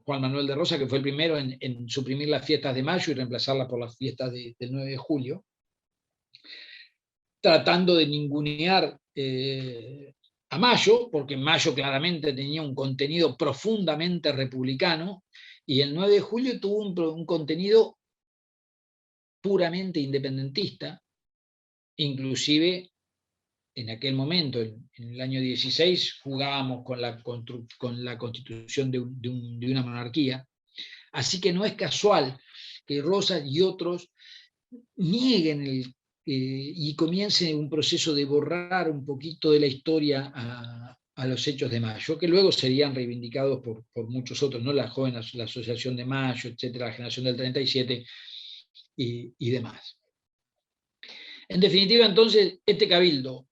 Juan Manuel de Rosas, que fue el primero en suprimir las fiestas de mayo y reemplazarlas por las fiestas del 9 de julio, tratando de ningunear a Mayo, porque Mayo claramente tenía un contenido profundamente republicano, y el 9 de julio tuvo un contenido puramente independentista, inclusive en aquel momento, en el año 16, jugábamos con la constitución de una monarquía, así que no es casual que Rosas y otros nieguen y comience un proceso de borrar un poquito de la historia a los hechos de Mayo, que luego serían reivindicados por muchos otros, ¿no? La joven, la Asociación de Mayo, etcétera, la generación del 37 y demás. En definitiva, entonces, este cabildo,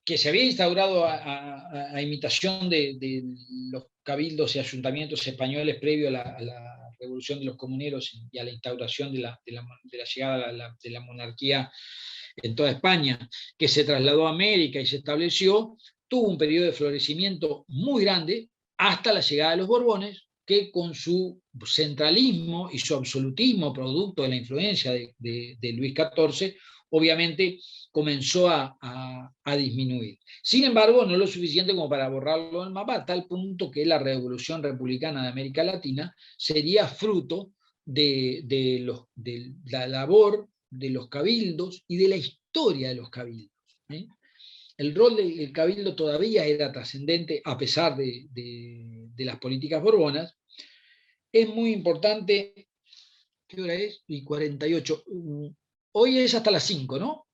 que se había instaurado a imitación de los cabildos y ayuntamientos españoles previo a la revolución de los comuneros y a la instauración de la llegada de la monarquía en toda España, que se trasladó a América y se estableció, tuvo un periodo de florecimiento muy grande hasta la llegada de los Borbones, que con su centralismo y su absolutismo, producto de la influencia de Luis XIV, obviamente comenzó a disminuir. Sin embargo, no lo suficiente como para borrarlo del mapa, a tal punto que la Revolución Republicana de América Latina sería fruto de la labor de los cabildos y de la historia de los cabildos. El rol del cabildo todavía era trascendente a pesar de las políticas borbonas. Es muy importante. ¿Qué hora es? Y 48. Hoy es hasta las 5, ¿no?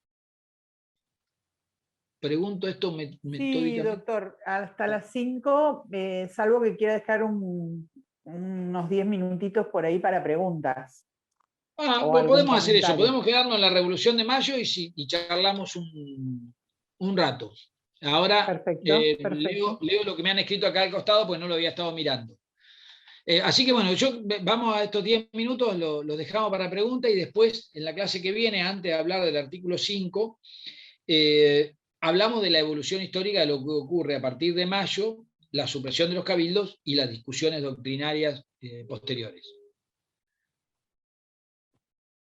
Pregunto esto metódicamente. Sí, doctor, hasta las 5, salvo que quiera dejar unos 10 minutitos por ahí para preguntas. Bueno, podemos hacer eso, podemos quedarnos en la Revolución de Mayo y charlamos un rato. Ahora perfecto. Leo lo que me han escrito acá al costado, porque no lo había estado mirando. Así que bueno, vamos a estos 10 minutos, los dejamos para preguntas y después, en la clase que viene, antes de hablar del artículo 5, hablamos de la evolución histórica de lo que ocurre a partir de Mayo, la supresión de los cabildos y las discusiones doctrinarias posteriores.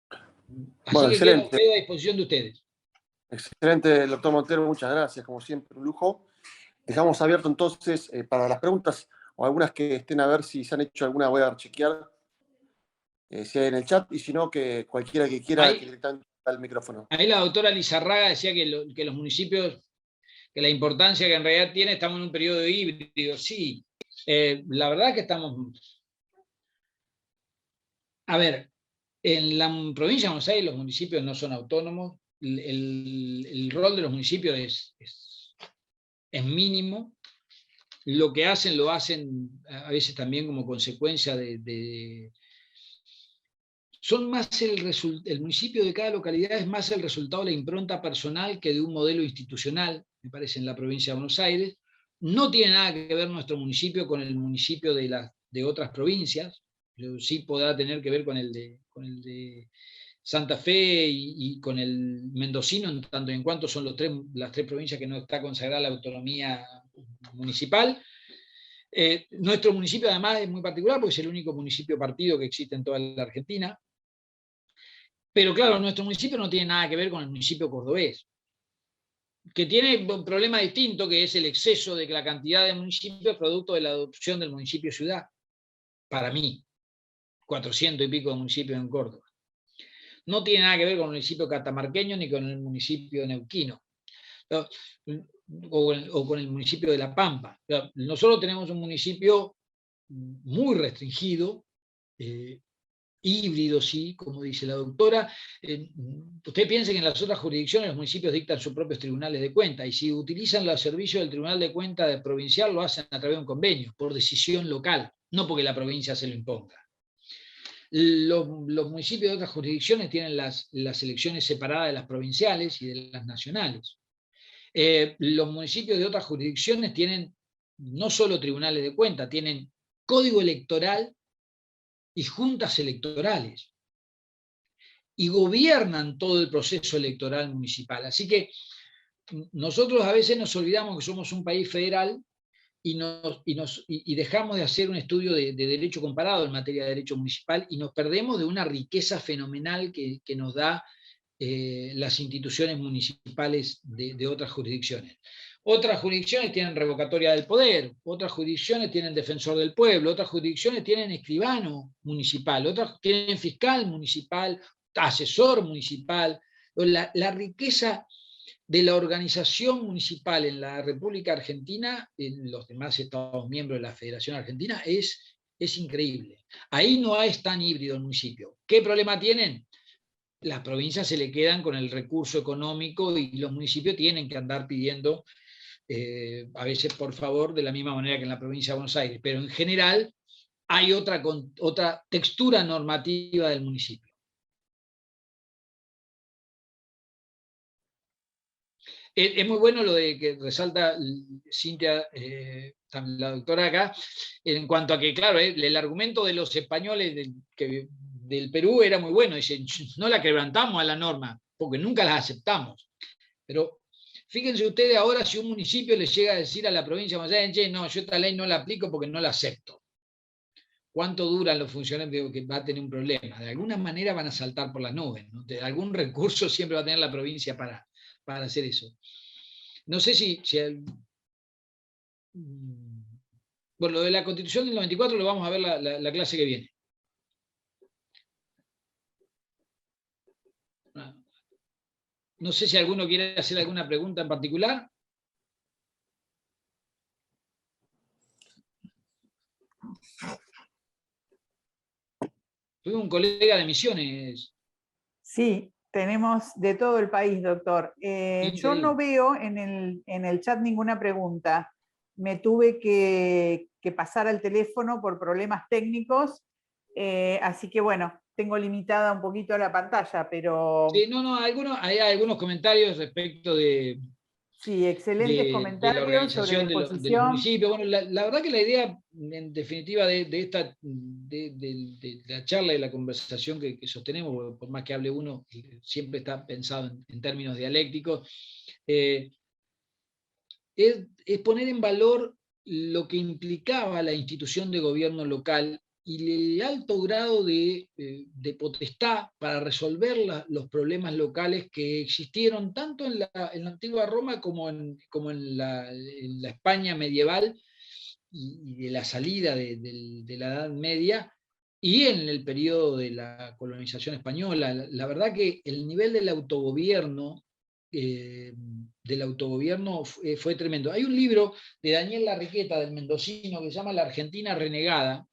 Así bueno, que excelente. Quedo a disposición de ustedes. Excelente, doctor Montero, muchas gracias, como siempre, un lujo. Dejamos abierto entonces para las preguntas, o algunas que estén a ver si se han hecho alguna, voy a chequear si hay en el chat, y si no, que cualquiera que quiera que directamente al micrófono. Ahí la doctora Lizarraga decía que los municipios, que la importancia que en realidad tiene, estamos en un periodo híbrido. Sí, la verdad que estamos... A ver, en la provincia de Buenos Aires los municipios no son autónomos, el rol de los municipios es mínimo, lo que hacen lo hacen a veces también como consecuencia son más el municipio de cada localidad es más el resultado de la impronta personal que de un modelo institucional, me parece, en la provincia de Buenos Aires. No tiene nada que ver nuestro municipio con el municipio de otras provincias, pero sí podrá tener que ver con el de Santa Fe y con el mendocino, en tanto en cuanto son las tres provincias que no está consagrada la autonomía municipal. Nuestro municipio además es muy particular porque es el único municipio partido que existe en toda la Argentina. Pero claro, nuestro municipio no tiene nada que ver con el municipio cordobés, que tiene un problema distinto, que es el exceso de la cantidad de municipios producto de la adopción del municipio ciudad. Para mí, 400 y pico de municipios en Córdoba. No tiene nada que ver con el municipio catamarqueño ni con el municipio neuquino. o con el municipio de La Pampa. Nosotros tenemos un municipio muy restringido, híbrido, sí, como dice la doctora. Usted piensa que en las otras jurisdicciones los municipios dictan sus propios tribunales de cuenta, y si utilizan los servicios del Tribunal de Cuenta provincial, lo hacen a través de un convenio, por decisión local, no porque la provincia se lo imponga. Los municipios de otras jurisdicciones tienen las elecciones separadas de las provinciales y de las nacionales. Los municipios de otras jurisdicciones tienen no solo tribunales de cuenta, tienen código electoral y juntas electorales, y gobiernan todo el proceso electoral municipal. Así que nosotros a veces nos olvidamos que somos un país federal y dejamos de hacer un estudio de derecho comparado en materia de derecho municipal, y nos perdemos de una riqueza fenomenal que nos da las instituciones municipales de otras jurisdicciones. Otras jurisdicciones tienen revocatoria del poder, otras jurisdicciones tienen defensor del pueblo, otras jurisdicciones tienen escribano municipal, otras tienen fiscal municipal, asesor municipal. La riqueza de la organización municipal en la República Argentina, en los demás Estados miembros de la Federación Argentina, es increíble. Ahí no es tan híbrido el municipio. ¿Qué problema tienen? Las provincias se le quedan con el recurso económico y los municipios tienen que andar pidiendo, a veces por favor, de la misma manera que en la provincia de Buenos Aires, pero en general hay otra textura normativa del municipio. Es muy bueno lo de que resalta Cintia, la doctora acá, en cuanto a que, claro, el argumento de los españoles del Perú era muy bueno. Dicen, no la quebrantamos a la norma, porque nunca las aceptamos. Pero fíjense ustedes ahora, si un municipio le llega a decir a la provincia, no, yo esta ley no la aplico porque no la acepto. ¿Cuánto duran los funcionarios? Que va a tener un problema. De alguna manera van a saltar por las nubes, ¿no? De algún recurso siempre va a tener la provincia para hacer eso. No sé si bueno, lo de la Constitución del 94 lo vamos a ver la clase que viene. No sé si alguno quiere hacer alguna pregunta en particular. Tuve un colega de Misiones. Sí, tenemos de todo el país, doctor. Yo no veo en el chat ninguna pregunta. Me tuve que pasar al teléfono por problemas técnicos, así que bueno, tengo limitada un poquito la pantalla, pero... Sí, hay algunos comentarios respecto de... Sí, excelentes comentarios de la organización sobre la de los municipios. Bueno, la verdad que la idea, en definitiva, de la charla y la conversación que sostenemos, por más que hable uno, siempre está pensado en términos dialécticos, es poner en valor lo que implicaba la institución de gobierno local y el alto grado de potestad para resolver los problemas locales que existieron tanto en la antigua Roma como en la España medieval y de la salida de la Edad Media, y en el periodo de la colonización española. La verdad que el nivel del autogobierno fue tremendo. Hay un libro de Daniel Larriqueta, del mendocino, que se llama La Argentina Renegada.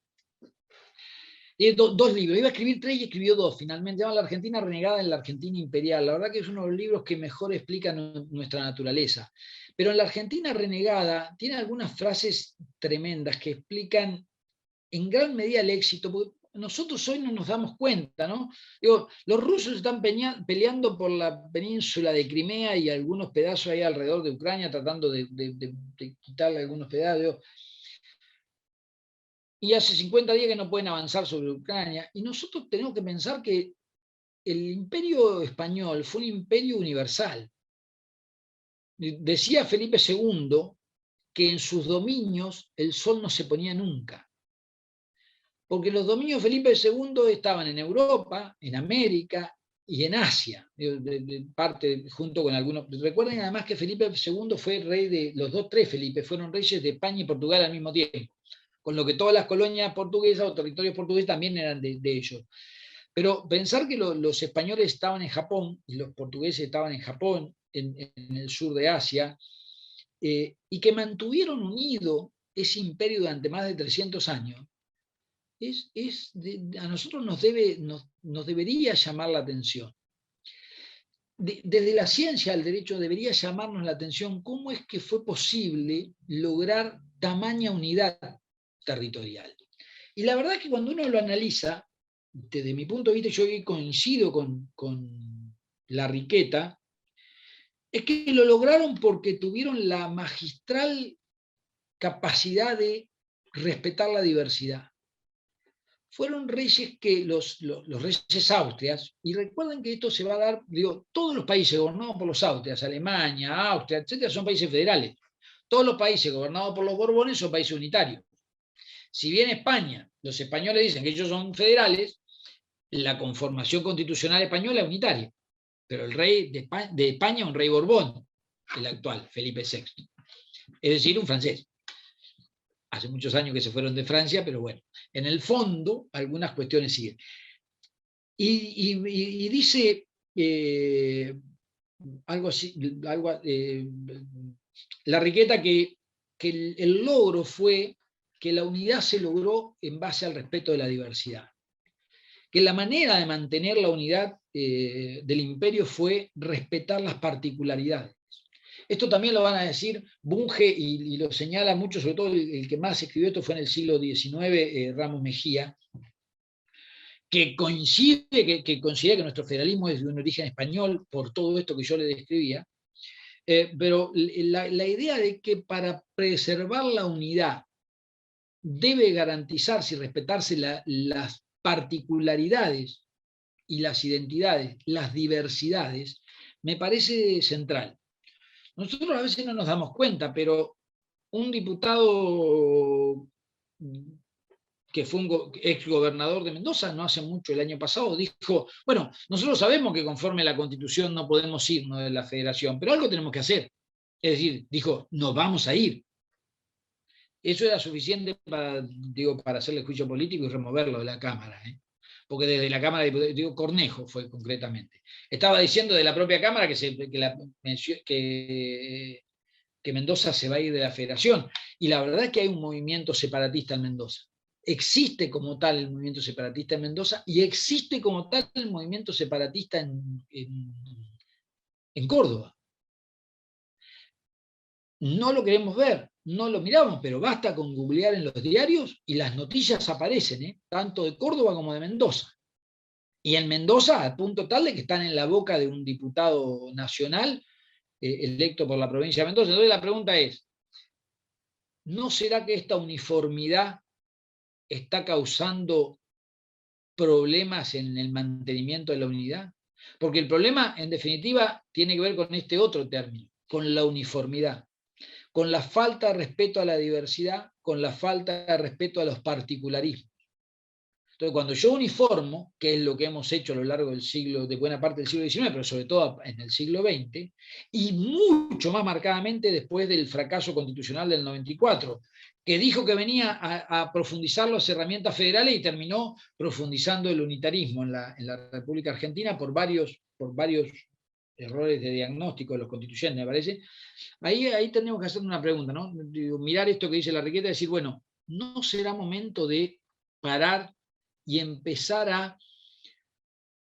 Dos libros, iba a escribir 3 y escribió 2 finalmente. Se llama La Argentina Renegada en la Argentina Imperial. La verdad que es uno de los libros que mejor explica nuestra naturaleza. Pero en La Argentina Renegada tiene algunas frases tremendas que explican en gran medida el éxito, porque nosotros hoy no nos damos cuenta, ¿no? Digo, los rusos están peleando por la península de Crimea y algunos pedazos ahí alrededor de Ucrania, tratando de quitarle algunos pedazos. Y hace 50 días que no pueden avanzar sobre Ucrania. Y nosotros tenemos que pensar que el imperio español fue un imperio universal. Decía Felipe II que en sus dominios el sol no se ponía nunca. Porque los dominios de Felipe II estaban en Europa, en América y en Asia, de parte junto con algunos. Recuerden además que Felipe II fue rey de, los 3 Felipe fueron reyes de España y Portugal al mismo tiempo, con lo que todas las colonias portuguesas o territorios portugueses también eran de ellos. Pero pensar que los españoles estaban en Japón y los portugueses estaban en Japón, en el sur de Asia, y que mantuvieron unido ese imperio durante más de 300 años, a nosotros nos debería llamar la atención. Desde la ciencia al derecho debería llamarnos la atención cómo es que fue posible lograr tamaña unidad territorial. Y la verdad es que cuando uno lo analiza, desde mi punto de vista, yo coincido con Larriqueta, es que lo lograron porque tuvieron la magistral capacidad de respetar la diversidad. Fueron reyes que los reyes austrias, y recuerden que esto se va a dar, digo, todos los países gobernados por los austrias, Alemania, Austria, etcétera, son países federales. Todos los países gobernados por los Borbones son países unitarios. Si bien España, los españoles dicen que ellos son federales, la conformación constitucional española es unitaria. Pero el rey de España es un rey Borbón, el actual, Felipe VI. Es decir, un francés. Hace muchos años que se fueron de Francia, pero bueno, en el fondo algunas cuestiones siguen. Y dice algo así, Larriqueta, que el logro fue que la unidad se logró en base al respeto de la diversidad. Que la manera de mantener la unidad del imperio fue respetar las particularidades. Esto también lo van a decir Bunge y lo señala mucho, sobre todo el que más escribió esto fue en el siglo XIX, Ramos Mejía, que considera que nuestro federalismo es de un origen español por todo esto que yo le describía, pero la idea de que para preservar la unidad debe garantizarse y respetarse las particularidades y las identidades, las diversidades, me parece central. Nosotros a veces no nos damos cuenta, pero un diputado que fue un ex gobernador de Mendoza no hace mucho, el año pasado, dijo, bueno, nosotros sabemos que conforme la Constitución no podemos irnos de la federación, pero algo tenemos que hacer. Es decir, dijo, nos vamos a ir. Eso era suficiente para hacerle juicio político y removerlo de la Cámara. Porque desde la Cámara de Diputados, Cornejo fue concretamente, estaba diciendo de la propia Cámara que Mendoza se va a ir de la federación. Y la verdad es que hay un movimiento separatista en Mendoza. Existe como tal el movimiento separatista en Mendoza y existe como tal el movimiento separatista en Córdoba. No lo queremos ver, no lo miramos, pero basta con googlear en los diarios y las noticias aparecen, tanto de Córdoba como de Mendoza. Y en Mendoza, a punto tal de que están en la boca de un diputado nacional electo por la provincia de Mendoza. Entonces la pregunta es, ¿no será que esta uniformidad está causando problemas en el mantenimiento de la unidad? Porque el problema, en definitiva, tiene que ver con este otro término, con la uniformidad, con la falta de respeto a la diversidad, con la falta de respeto a los particularismos. Entonces, cuando yo uniformo, que es lo que hemos hecho a lo largo del siglo, de buena parte del siglo XIX, pero sobre todo en el siglo XX, y mucho más marcadamente después del fracaso constitucional del 94, que dijo que venía a profundizar las herramientas federales y terminó profundizando el unitarismo en la República Argentina por varios errores de diagnóstico de los constituyentes, me parece. Ahí tenemos que hacer una pregunta, ¿no? Mirar esto que dice Larriqueta y decir, bueno, ¿no será momento de parar y empezar a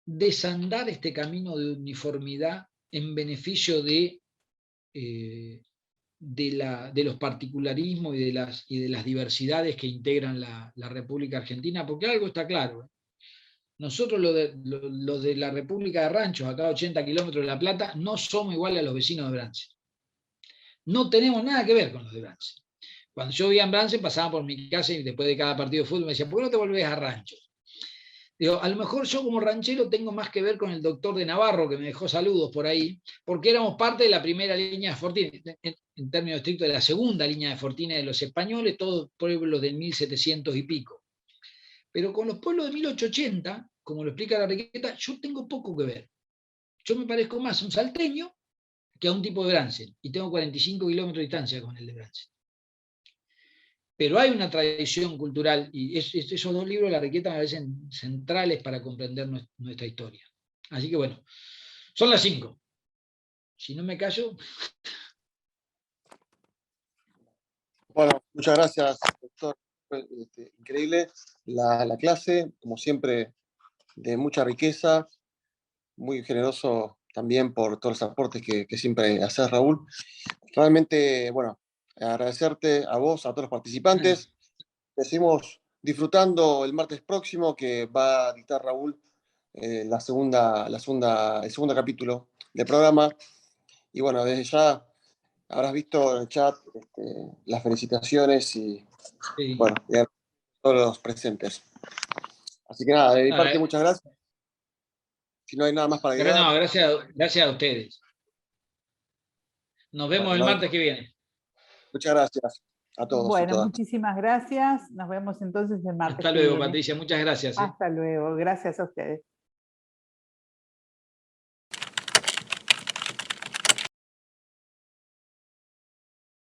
desandar este camino de uniformidad en beneficio de los particularismos y de las diversidades que integran la República Argentina? Porque algo está claro. Nosotros los de la República de Ranchos, acá a 80 kilómetros de La Plata, no somos iguales a los vecinos de Brance. No tenemos nada que ver con los de Brance. Cuando yo vivía en Brance, pasaba por mi casa y después de cada partido de fútbol me decía, ¿por qué no te volvés a Ranchos? Digo, a lo mejor yo como ranchero tengo más que ver con el doctor de Navarro, que me dejó saludos por ahí, porque éramos parte de la primera línea de Fortines, en términos estrictos de la segunda línea de Fortines de los españoles, todos pueblos del 1700 y pico. Pero con los pueblos de 1880, como lo explica Larriqueta, yo tengo poco que ver. Yo me parezco más a un salteño que a un tipo de Brance, y tengo 45 kilómetros de distancia con el de Brance. Pero hay una tradición cultural, y esos dos libros de Larriqueta me parecen centrales para comprender nuestra historia. Así que bueno, son las 5. Si no me callo... Bueno, muchas gracias, doctor. Fue, increíble la clase, como siempre, de mucha riqueza, muy generoso también por todos los aportes que siempre haces, Raúl. Realmente, bueno, agradecerte a vos, a todos los participantes. Seguimos disfrutando el martes próximo que va a dictar Raúl el segundo capítulo del programa. Y bueno, desde ya habrás visto en el chat las felicitaciones y, Sí. bueno, y a todos los presentes. Así que nada, de mi parte, muchas gracias. Si no hay nada más para agregar. No, gracias a ustedes. Nos vemos el martes que viene. Muchas gracias a todos. Bueno, muchísimas gracias. Nos vemos entonces el martes. Hasta luego, Patricia. Muchas gracias. Hasta luego. Gracias a ustedes.